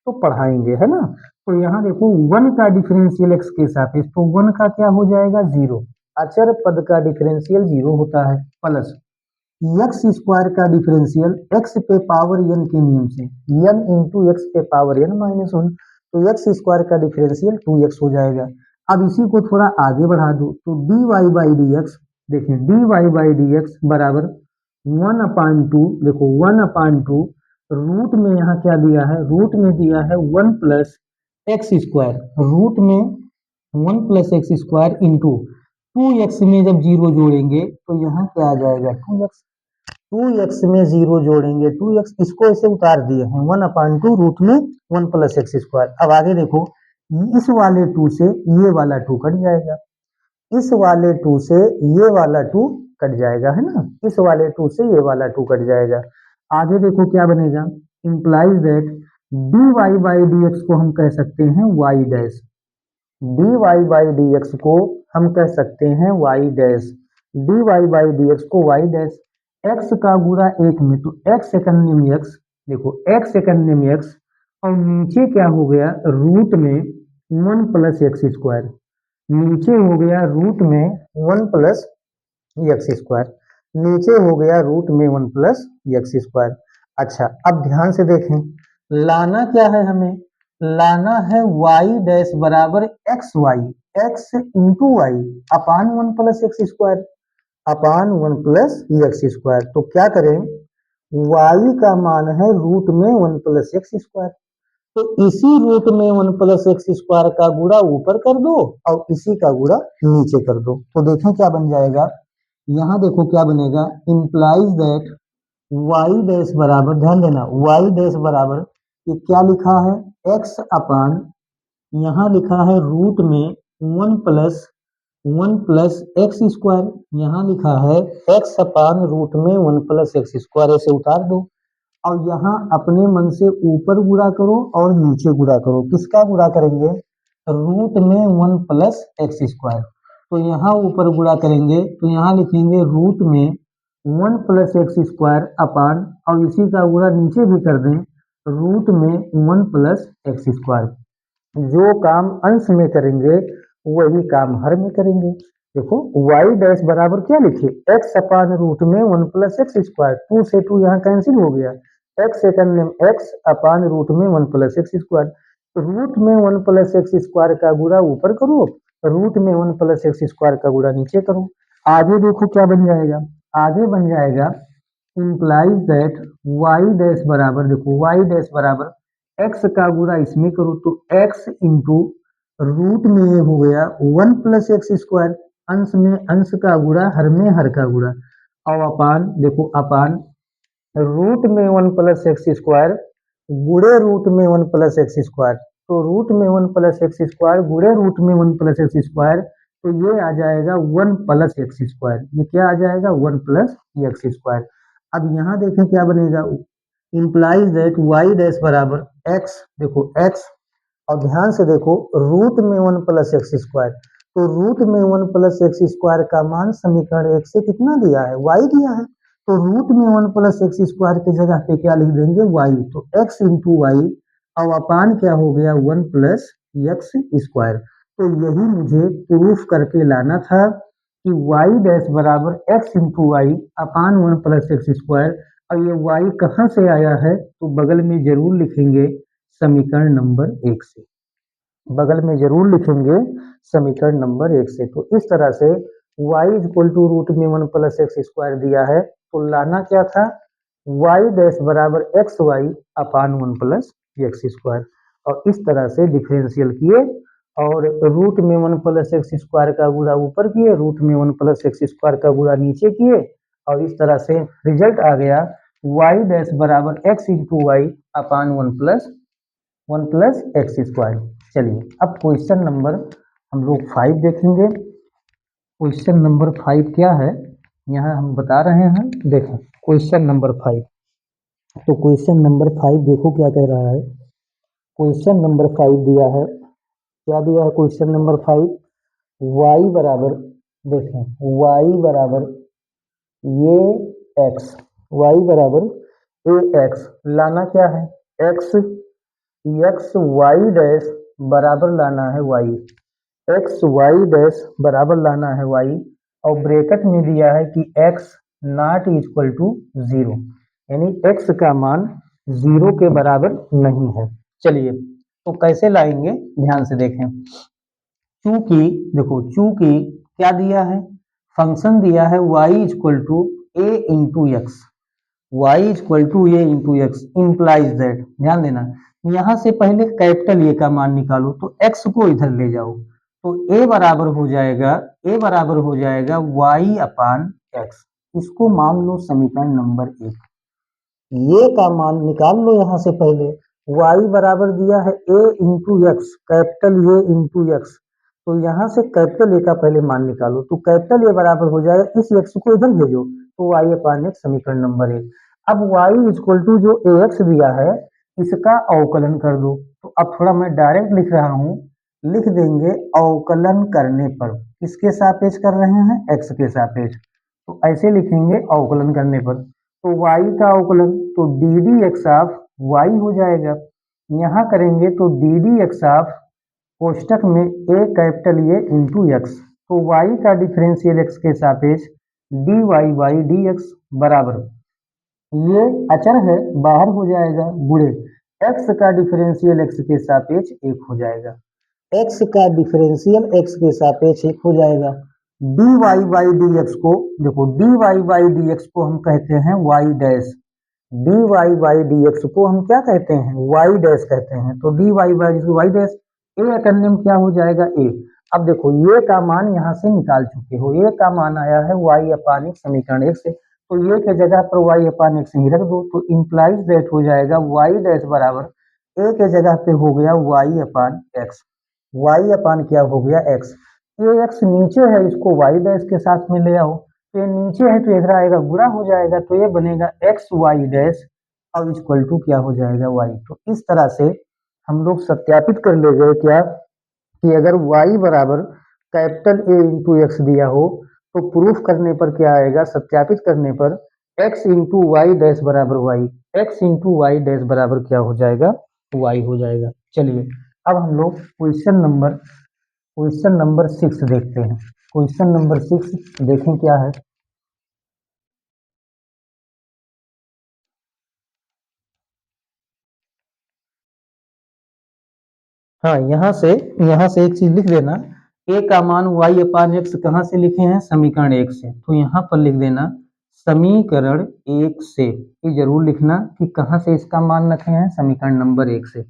तो पढ़ाएंगे, है ना। तो यहाँ देखो 1 का डिफरेंशियल x के सापेक्ष, तो 1 का क्या हो जाएगा 0, अचर पद का डिफरेंशियल 0 होता है, प्लस एक्स स्क्वायर का डिफरेंशियल x पे पावर n के नियम से n इंटू एक्स पे पावर n माइनस 1, तो एक्स स्क्वायर का डिफरेंशियल 2x हो जाएगा। अब इसी को थोड़ा आगे बढ़ा दो, तो d y by d x, देखिए d y by d x बराबर 1/2, देखो 1/2 रूट में यहाँ क्या दिया है, रूट में दिया है 1 प्लस एक्स स्क्वायर, रूट में 1 plus x square into 2x में जब जीरो जोड़ेंगे तो यहाँ क्या आ जाएगा 2x, 2x में जीरो जोड़ेंगे 2x, इसको ऐसे उतार दिए हैं 1/2 रूट में 1 प्लस एक्स स्क्वायर। अब आगे देखो इस वाले 2 से ये वाला 2 कट जाएगा, इस वाले 2 से ये वाला 2 कट जाएगा, है ना, इस वाले 2 से ये वाला 2 कट जाएगा। आगे देखो क्या बनेगा, implies that d y by d x को हम कह सकते हैं y dash, d y by d x को हम कह सकते हैं y dash, d y by d x को वाई डैश, एक्स का गुणा एक में तो एक्स सेकंड में एक्स, देखो एक्स सेकंड में एक्स, और नीचे क्या हो गया रूट में 1 प्लस एक्स स्क्वायर, नीचे हो गया रूट में 1 प्लस एक्स स्क्वायर, नीचे हो गया रूट में 1 प्लस एक्स स्क्वायर। अच्छा अब ध्यान से देखें, लाना क्या है हमें, लाना है y डैश बराबर x y, x into y upon 1 plus x square, upon 1 plus x square. तो क्या करें, y का मान है रूट में 1 प्लस एक्स स्क्वायर, तो इसी रूट में 1 प्लस एक्स स्क्वायर का गुणा ऊपर कर दो और इसी का गुणा नीचे कर दो, तो देखें क्या बन जाएगा, यहाँ देखो क्या बनेगा, इंप्लाइज दैट वाई डैश बराबर, ध्यान देना वाई डैश बराबर ये क्या लिखा है एक्स अपान, यहाँ लिखा है रूट में 1 प्लस एक्स स्क्वायर, यहाँ लिखा है एक्स अपान रूट में 1 प्लस एक्स स्क्वायर, ऐसे उतार दो और यहाँ अपने मन से ऊपर गुणा करो और नीचे गुणा करो, किसका गुणा करेंगे रूट में 1 प्लस एक्स स्क्वायर, तो यहाँ ऊपर गुणा करेंगे तो यहाँ लिखेंगे रूट में 1 प्लस एक्स स्क्वायर अपान, और इसी का गुणा नीचे भी कर दें रूट में 1 प्लस एक्स स्क्वायर। जो काम अंश में करेंगे वही काम हर में करेंगे। देखो y डैश बराबर क्या लिखे x अपान रूट में 1 प्लस एक्स स्क्वायर, 2 से 2 यहाँ कैंसिल हो गया, x सेकंड नेम x अपान रूट में 1 प्लस एक्स स्क्वायर, रूट में 1 प्लस एक्स स्क्वायर का गुणा ऊपर करो, रूट में 1 प्लस एक्स स्क्वायर का गुणा नीचे करो। आगे देखो क्या बन जाएगा, आगे बन जाएगा इंप्लाइज दैट y डैश बराबर, देखो y डैश बराबर x का गुणा इसमें करो तो x इंटू रूट में ये हो गया 1 प्लस एक्स स्क्वायर, अंश में अंश का गुणा हर में हर का गुणा, और अपान देखो अपान रूट में 1 प्लस एक्स स्क्वायर गुणे रूट में 1 प्लस एक्स स्क्वायर, तो रूट में 1 प्लस एक्स स्क्वायर गुणे रूट में 1 प्लस एक्स स्क्वायर, तो ये आ जाएगा 1 प्लस एक्स स्क्वायर, ये क्या आ जाएगा 1 प्लस एक्स स्क्वायर। अब यहाँ देखें क्या बनेगा, इंप्लाइज दैट वाई डैश बराबर एक्स, देखो एक्स और ध्यान से देखो रूट में 1 प्लस एक्स स्क्वायर, तो रूट में 1 प्लस एक्स स्क्वायर का मान समीकरण 1 से कितना दिया है y दिया है, तो रूट में 1 प्लस एक्स स्क्वायर की जगह पे क्या लिख देंगे y, तो x इंटू वाई और अपान क्या हो गया 1 प्लस एक्स स्क्वायर। तो यही मुझे प्रूफ करके लाना था कि y डैश बराबर x into y upon 1 plus x square, और ये y कहाँ से आया है तो बगल में जरूर लिखेंगे समीकरण नंबर 1 से, बगल में जरूर लिखेंगे समीकरण नंबर 1 से। तो इस तरह से y is equal to root में 1 प्लस एक्स स्क्वायर दिया है, तो लाना क्या था, y डैश बराबर x y upon 1 plus x square, और इस तरह से डिफरेंशियल किए और रूट में 1 प्लस एक्स स्क्वायर का गुणा ऊपर किए, रूट में 1 प्लस एक्स स्क्वायर का गुणा नीचे किए, और इस तरह से रिजल्ट आ गया y डैश बराबर x into y upon 1 plus x square. चलिए अब क्वेश्चन नंबर हम लोग 5 देखेंगे। क्वेश्चन नंबर 5 क्या है, यहाँ हम बता रहे हैं, देखो क्वेश्चन नंबर 5। तो क्वेश्चन नंबर 5 देखो क्या कह रहा है। क्वेश्चन नंबर 5 दिया है, क्या दिया है क्वेश्चन नंबर 5, y बराबर, देखें y बराबर ये x, y बराबर ए एक्स, लाना क्या है x, एक्स वाई डैश बराबर लाना है y, एक्स वाई डैश बराबर लाना है y, और ब्रैकेट में दिया है कि x नॉट इक्वल टू 0, यानी x का मान 0 के बराबर नहीं है। चलिए तो कैसे लाएंगे, ध्यान से देखें। चूंकि देखो, चूंकि क्या दिया है, फंक्शन दिया है y equal to a into x, y equal to a into x implies that, ध्यान देना, यहां से पहले कैपिटल ए का मान निकालो, तो एक्स को इधर ले जाओ, तो ए बराबर हो जाएगा, ए बराबर हो जाएगा वाई अपान एक्स, इसको मान लो समीकरण नंबर 1। ये का मान निकाल लो यहाँ से पहले, y बराबर दिया है a into x, capital a into x, तो यहाँ से कैपिटल ए का पहले मान निकालो, तो कैपिटल ए बराबर हो जाएगा, इस एक्स को इधर भेजो, तो y अपान एक्स समीकरण नंबर 1। अब y इक्वल टू जो ए एक्स दिया है इसका अवकलन कर दो, तो अब थोड़ा मैं डायरेक्ट लिख रहा हूँ, लिख देंगे अवकलन करने पर, किसके सापेक्ष कर रहे हैं, x के सापेक्ष, तो ऐसे लिखेंगे अवकलन करने पर, तो y का अवकलन तो d d x of y हो जाएगा, यहाँ करेंगे तो डी डी एक्स ऑफ कोष्टक में a capital a into x, तो y का डिफरेंशियल x के सापेक्ष d y by d x बराबर, ये अचर है बाहर हो जाएगा, गुणे x का डिफरेंशियल x के सापेक्ष 1 हो जाएगा, x का डिफरेंशियल x के सापेक्ष 1 हो जाएगा, d y by d x को, देखो d y by d x को हम कहते हैं y dash, d y by d x को हम क्या कहते हैं, y डैश कहते हैं, तो d y by y dash, ए करने में क्या हो जाएगा ए। अब देखो ये का मान यहाँ से निकाल चुके हो, ये का मान आया है y अपान एक समीकरण 1 से, तो ये के जगह पर y अपान 1 से ही रख दो, तो इंप्लाइज दैट हो जाएगा y डैश बराबर ए के जगह पे हो गया y अपान एक्स, y अपान क्या हो गया x, ये x नीचे है, इसको y डैश के साथ में ले आओ, तो ये नीचे है तो इधर आएगा गुणा हो जाएगा, तो ये बनेगा एक्स वाई डैश और इक्वल टू क्या हो जाएगा y। तो इस तरह से हम लोग सत्यापित कर ले गए क्या, कि अगर y बराबर कैपिटल ए इंटू एक्स दिया हो तो प्रूफ करने पर क्या आएगा, सत्यापित करने पर x इंटू वाई डैश बराबर y, x into y dash बराबर क्या हो जाएगा, y हो जाएगा। चलिए अब हम लोग क्वेश्चन नंबर 6 देखते हैं। क्वेश्चन नंबर 6 देखें क्या है। हाँ, यहाँ से एक चीज लिख देना, a का मान y अपान एक्स कहाँ से लिखे हैं, समीकरण 1 से, तो यहाँ पर लिख देना समीकरण 1 से, ये जरूर लिखना कि कहाँ से इसका मान रखे हैं, समीकरण नंबर 1 से।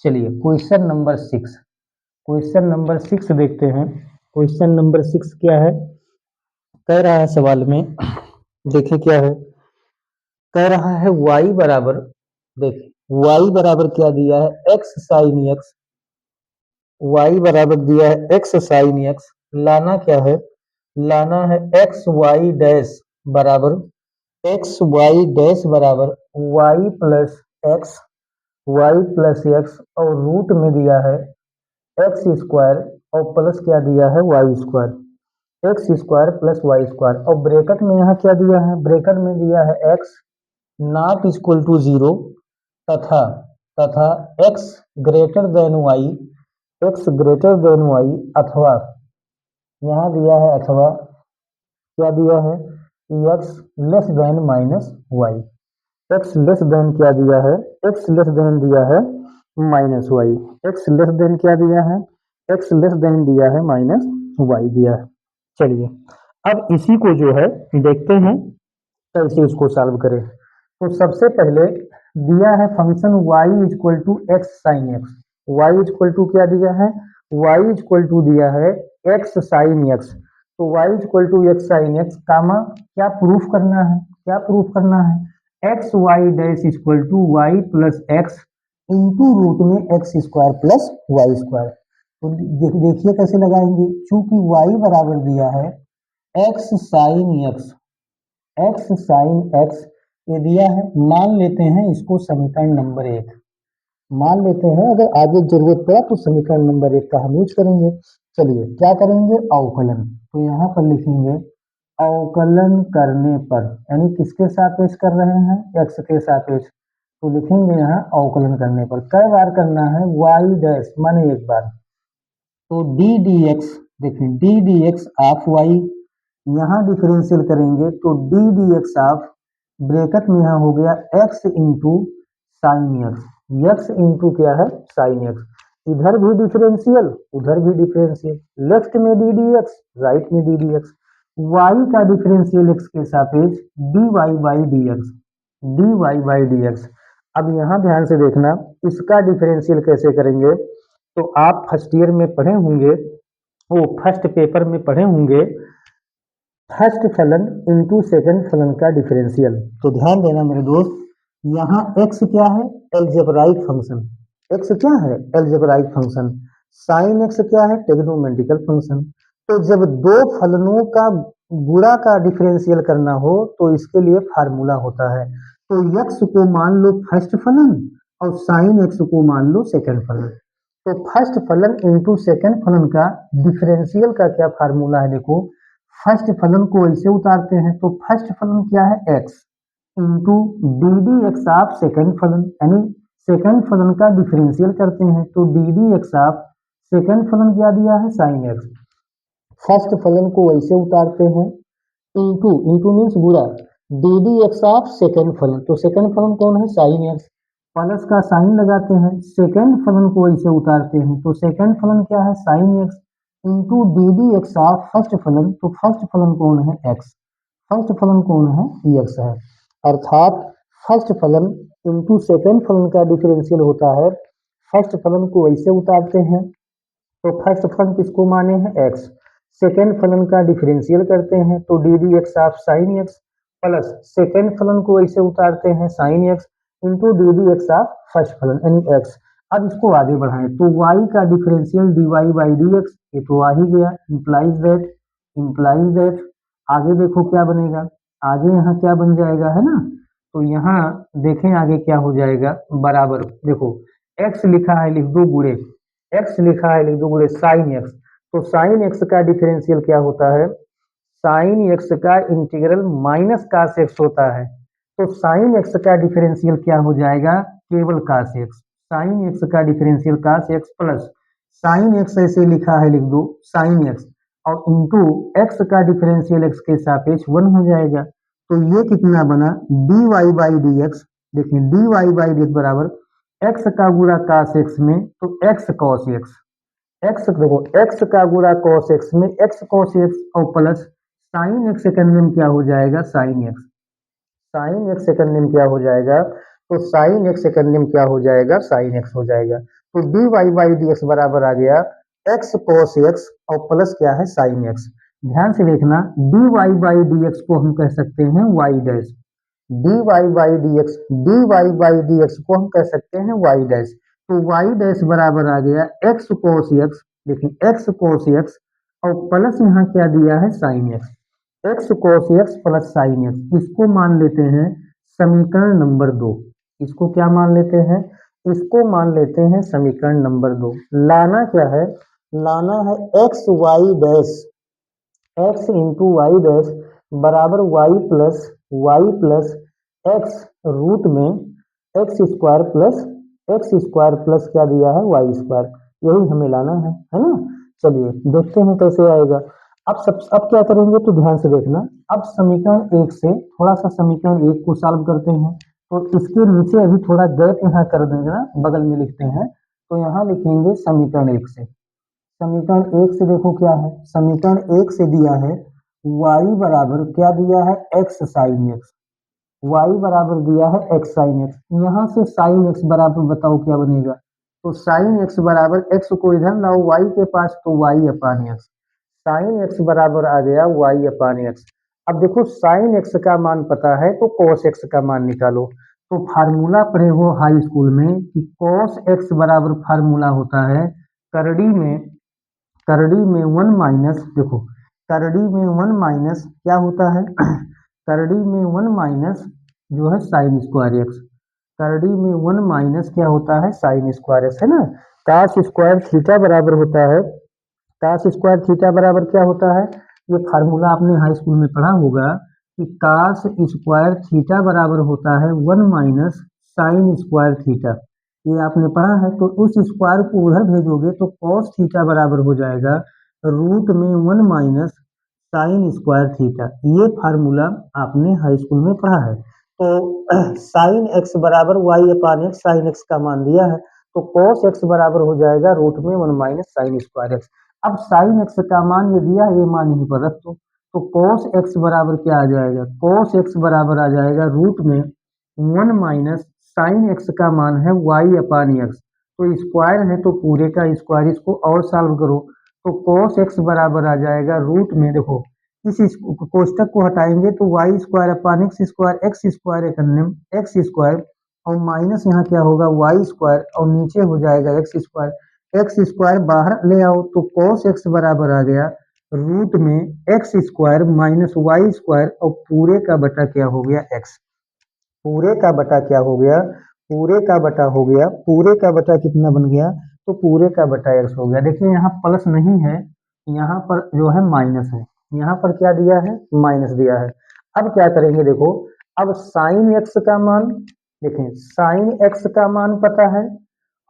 चलिए क्वेश्चन नंबर 6, क्वेश्चन नंबर 6 देखते हैं। क्वेश्चन नंबर 6 क्या है, कह रहा है सवाल में, देखें क्या है, कह रहा है y बराबर, देखिए y बराबर क्या दिया है, x साइन एक्स, y बराबर दिया है x साइन एक्स, लाना क्या है, लाना है x वाई डैश बराबर, x वाई डैश बराबर y plus x, y plus x, और रूट में दिया है एक्स स्क्वायर और प्लस क्या दिया है y square, x square plus y square, और ब्रैकेट में यहाँ क्या दिया है, ब्रैकेट में दिया है एक्स नॉट इक्वल टू 0 तथा तथा x greater than y, x greater than y, अथवा यहाँ दिया है अथवा क्या दिया है, x less than minus y, x less than क्या दिया है, एक्स लेस देन दिया है minus y, x less than क्या दिया है, एक्स लेस देन दिया है माइनस वाई दिया है। चलिए अब इसी को जो है देखते हैं कैसे इसको सॉल्व करें। तो सबसे पहले दिया है function y is equal to x sine x. Y is equal to क्या दिया है, y इज इक्वल टू दिया है एक्स साइन एक्स। तो y is equal to x sine x comma क्या प्रूफ करना है, क्या प्रूफ करना है, x y dash equal to y plus x into root में x square plus y square. तो देखिए कैसे लगाएंगे, चूंकि y बराबर दिया है x sine x, x sine x ये दिया है, मान लेते हैं इसको समीकरण नंबर एक, मान लेते हैं अगर आगे जरूरत पड़ा तो समीकरण नंबर एक का हम यूज करेंगे। चलिए क्या करेंगे, अवकलन। तो यहाँ पर लिखेंगे अवकलन करने पर, यानी किसके सापेक्ष कर रहे हैं, एक्स के सापेक्ष। तो लिखेंगे यहाँ अवकलन करने पर कई बार करना है, वाई डैश माने एक बार, तो डी डी एक्स, देखिए d d x of y, यहाँ डिफरेंशियल करेंगे तो d d x of, bracket में यहाँ हो गया x into sine x, x into क्या है साइन एक्स, इधर भी डिफरेंशियल उधर भी डिफरेंशियल, लेफ्ट में डी डी एक्स राइट में डी डी एक्स, वाई का डिफरेंशियल एक्स के सापेक्ष d y by d x, d y by d x. अब यहाँ ध्यान से देखना इसका डिफरेंशियल कैसे करेंगे, तो आप फर्स्ट ईयर में पढ़े होंगे, वो फर्स्ट पेपर में पढ़े होंगे फर्स्ट फलन इंटू सेकंड फलन का डिफरेंशियल। तो ध्यान देना मेरे दोस्त, यहाँ x क्या है, एलजेब्राइक फंक्शन, x क्या है एलजेब्राइक फंक्शन, साइन x क्या है ट्रिग्नोमेट्रिकल फंक्शन। तो जब दो फलनों का गुणा का डिफरेंशियल करना हो तो इसके लिए फार्मूला होता है, तो x को मान लो फर्स्ट फलन और साइन x को मान लो सेकंड फलन। तो फर्स्ट फलन इंटू सेकंड फलन का डिफरेंशियल का क्या फार्मूला है, देखो फर्स्ट फलन को ऐसे उतारते हैं, तो फर्स्ट फलन क्या है x into D d x of second फलन, यानी सेकेंड फलन का डिफरेंशियल करते हैं, तो d d x of second फलन क्या दिया है साइन एक्स, फर्स्ट फलन को ऐसे उतारते हैं इंटू, इंटू मीन्स गुणा, D d x of second फलन, तो सेकेंड फलन कौन है साइन एक्स, प्लस का साइन लगाते हैं, सेकेंड फलन को ऐसे उतारते हैं, तो सेकेंड फलन क्या है sine x into D d x of first फलन, तो फर्स्ट फलन कौन है एक्स, फर्स्ट फलन कौन है एक्स है, अर्थात फर्स्ट फलन इंटू सेकेंड फलन का डिफरेंशियल होता है, फर्स्ट फलन को ऐसे उतारते हैं, तो फर्स्ट फलन किसको माने हैं एक्स, सेकेंड फलन का डिफरेंशियल करते हैं तो d d x of sine x, plus second फलन को ऐसे उतारते हैं sine x into D d x of first फलन यानी एक्स। अब इसको आगे बढ़ाएं तो y का differential d y by d x, ये तो आ ही गया, इम्प्लाइज दैट, आगे देखो क्या बनेगा, आगे यहाँ क्या बन जाएगा है ना, तो यहाँ देखें आगे क्या हो जाएगा, बराबर देखो x लिखा है लिख दो गुणे, x लिखा है लिख दो गुणे साइन एक्स, तो साइन एक्स का डिफरेंशियल क्या होता है, साइन एक्स का इंटीग्रल माइनस कास एक्स होता है, तो साइन एक्स का डिफरेंशियल क्या हो जाएगा केवल कास एक्स, साइन एक्स का differential cos x plus sine x ऐसे लिखा है लिख दो साइन एक्स और इंटू एक्स का डिफरेंशियल एक्स के सापेक्ष 1 हो जाएगा, तो ये कितना बना d y by d x, देखिए d y by d x बराबर एक्स का गुणा कास एक्स में तो एक्स कॉस एक्स, एक्स देखो एक्स का गुणा कॉस एक्स में एक्स कॉस एक्स और प्लस साइन एक्स सेकंड में क्या हो जाएगा sine x, sine x second में क्या हो जाएगा, तो साइन एक्स सेकंड में क्या हो जाएगा साइन एक्स हो जाएगा, तो d y by d x बराबर आ गया एक्स कॉस एक्स और प्लस क्या है साइन एक्स। ध्यान से देखना d y by d x को हम कह सकते हैं y dash, d y by d x, d y by d x को हम कह सकते हैं वाई डैश, तो वाई डैश बराबर आ गया एक्स कोस एक्स, देखिए एक्स कोस एक्स और प्लस यहाँ क्या दिया है sine x, x cos x plus sine x, इसको मान लेते हैं समीकरण नंबर 2, इसको क्या मान लेते हैं, इसको मान लेते हैं समीकरण नंबर 2। लाना क्या है, लाना है x y dash, x into y dash बराबर वाई प्लस एक्स रूट में एक्स स्क्वायर प्लस क्या दिया है वाई स्क्वायर, यही हमें लाना है ना। चलिए देखते हैं कैसे आएगा। अब क्या करेंगे तो ध्यान से देखना, अब समीकरण 1 से थोड़ा सा समीकरण 1 को सॉल्व करते हैं, तो इसके नीचे अभी थोड़ा गैप यहाँ कर देना, बगल में लिखते हैं, तो यहाँ लिखेंगे समीकरण 1 से, समीकरण 1 से देखो क्या है, समीकरण 1 से दिया है y बराबर क्या दिया है, x साइन एक्स। y बराबर दिया है x साइन एक्स। यहाँ से साइन एक्स बराबर बताओ क्या बनेगा, तो साइन एक्स बराबर एक्स को इधर लाओ y के पास, तो y अपान एक्स। साइन एक्स बराबर आ गया y अपान एक्स। अब देखो साइन एक्स का मान पता है तो cos एक्स का मान निकालो। तो फार्मूला पढ़े हो हाई स्कूल में कि cos एक्स बराबर फार्मूला होता है करड़ी में, करड़ी में वन माइनस, देखो करड़ी में वन माइनस क्या होता है करड़ी में वन माइनस जो है साइन स्क्वायर एक्स। करड़ी में वन माइनस क्या होता है, साइन स्क्वायर एक्स, है ना। कास स्क्वायर थीटा बराबर होता है, कास स्क्वायर थीटा बराबर क्या होता है, ये फार्मूला आपने हाई स्कूल में पढ़ा होगा कि कास स्क्वायर थीटा बराबर होता है one minus sine square theta. ये आपने पढ़ा है, तो उस स्क्वायर को उधर भेजोगे तो कॉस थीटा बराबर हो जाएगा रूट में one minus sine square theta. ये फार्मूला आपने हाई स्कूल में पढ़ा है। तो साइन एक्स बराबर Y upon x, sine x का मान दिया है, तो कॉस एक्स बराबर हो जाएगा रूट में one minus sine square x. अब साइन एक्स का मान ये दिया, ये मान यहीं पर रख दो, तो cos x बराबर क्या आ जाएगा, cos x बराबर आ जाएगा रूट में वन माइनस साइन एक्स का मान है y अपान एक्स। तो स्क्वायर है तो पूरे का स्क्वायर, इसको और सॉल्व करो तो cos x बराबर आ जाएगा रूट में, देखो इस कोष्टक को हटाएंगे तो y square upon x square एक अन्य एक्स स्क्वायर, और माइनस यहाँ क्या होगा वाई स्क्वायर, और नीचे हो जाएगा एक्स स्क्वायर बाहर ले आओ तो cos x बराबर आ गया रूट में x square minus y square, और पूरे का बटा क्या हो गया एक्स। पूरे का बटा क्या हो गया, पूरे का बटा हो गया, पूरे का बटा कितना बन गया, तो पूरे का बटा एक्स हो गया। देखिए यहाँ प्लस नहीं है, यहाँ पर जो है माइनस है, यहाँ पर क्या दिया है, माइनस दिया है। अब क्या करेंगे, देखो अब साइन एक्स का मान, देखें साइन एक्स का मान पता है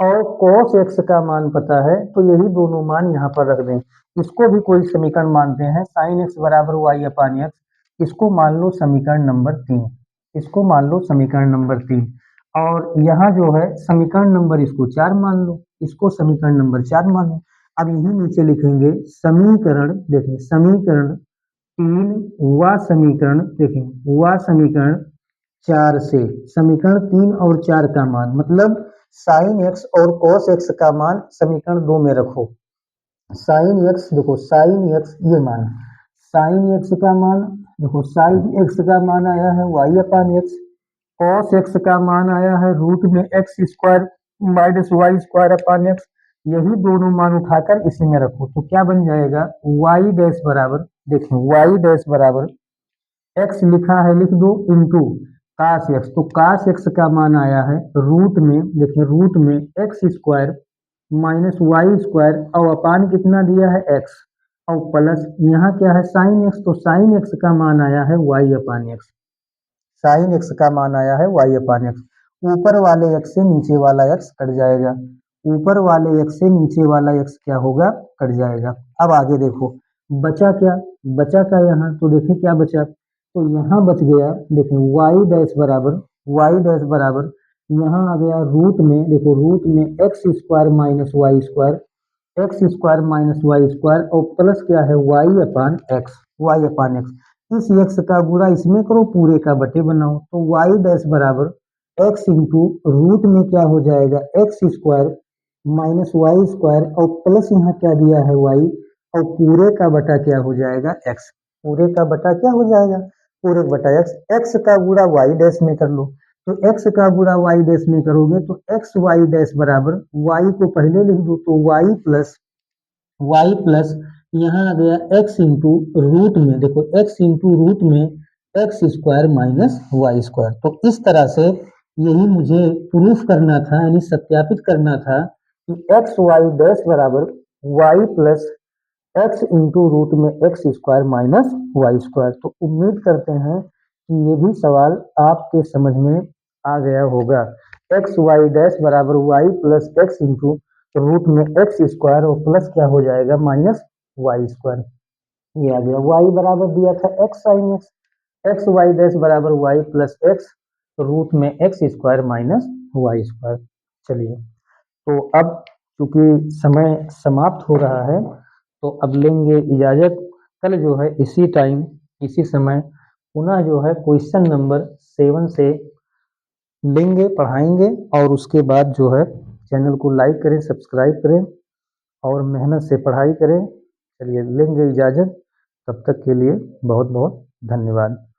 और cos x का मान पता है, तो यही दोनों मान यहाँ पर रख दें। इसको भी कोई समीकरण मानते हैं, साइन एक्स बराबर वाई अपान एक्स, इसको मान लो समीकरण नंबर 3, इसको मान लो समीकरण नंबर 3। और यहाँ जो है समीकरण नंबर इसको 4 मान लो, इसको समीकरण नंबर 4 मानो। अब यही नीचे लिखेंगे समीकरण, देखें समीकरण 3 व समीकरण, देखें व समीकरण 4 से, समीकरण 3 और 4 का मान, मतलब साइन एक्स और cos एक्स का मान समीकरण 2 में रखो। साइन एक्स, देखो साइन एक्स ये मान, साइन एक्स का मान, देखो साइन एक्स का मान आया है y upon x, cos x का मान आया है रूट में x square minus y square upon x. यही दोनों मान उठाकर इसी में रखो तो क्या बन जाएगा, वाई डैश बराबर, देखें वाई डैश बराबर एक्स लिखा है लिख दो इंटू काश एक्स, तो काश एक्स का मान आया है रूट में, देखिए रूट में x square minus y square, और अपान कितना दिया है एक्स, और प्लस यहाँ क्या है साइन एक्स, तो साइन एक्स का मान आया है y upon x, sine x का मान आया है वाई अपान एक्स। ऊपर वाले एक्स से नीचे वाला एक्स कट जाएगा, ऊपर वाले एक्स से नीचे वाला एक्स क्या होगा, कट जाएगा। अब आगे देखो बचा क्या, बचा क्या यहाँ, तो देखिए क्या बचा, तो यहाँ बच गया, देखिए वाई डैश बराबर, वाई डैश बराबर यहाँ आ गया रूट में, देखो रूट में x square minus y square, x square minus y square, और प्लस क्या है y upon x, y upon x. इस एक्स का गुणा इसमें करो, पूरे का बटे बनाओ, तो वाई डैश बराबर एक्स इंटू रूट में क्या हो जाएगा x square minus y square, और प्लस यहाँ क्या दिया है वाई, और पूरे का बटा क्या हो जाएगा एक्स, पूरे का बटा क्या हो जाएगा, पूरे का बटा एक्स। एक्स का गुणा वाई डैश में कर लो, तो x का गुणा y डैश में करोगे तो एक्स वाई डैश बराबर y को पहले लिख दो, तो y प्लस यहाँ आ गया x इंटू रूट में, देखो x इंटू रूट में x square minus y square. तो इस तरह से यही मुझे प्रूफ करना था, यानी सत्यापित करना था कि एक्स वाई डैश बराबर y plus x into root में x square minus y square. तो उम्मीद करते हैं कि ये भी सवाल आपके समझ में आ गया होगा। एक्स वाई डैश बराबर y plus x into root में एक्स स्क्वायर, और प्लस क्या हो जाएगा माइनस वाई स्क्वायर, ये आ गया। वाई बराबर दिया था x sine x, x y dash बराबर वाई प्लस एक्स रूट में x square minus y square. चलिए, तो अब चूंकि समय समाप्त हो रहा है तो अब लेंगे इजाजत। कल जो है इसी टाइम इसी समय पुनः जो है क्वेश्चन नंबर 7 से लेंगे, पढ़ाएंगे। और उसके बाद जो है चैनल को लाइक करें, सब्सक्राइब करें और मेहनत से पढ़ाई करें। चलिए लेंगे इजाज़त, तब तक के लिए बहुत बहुत धन्यवाद।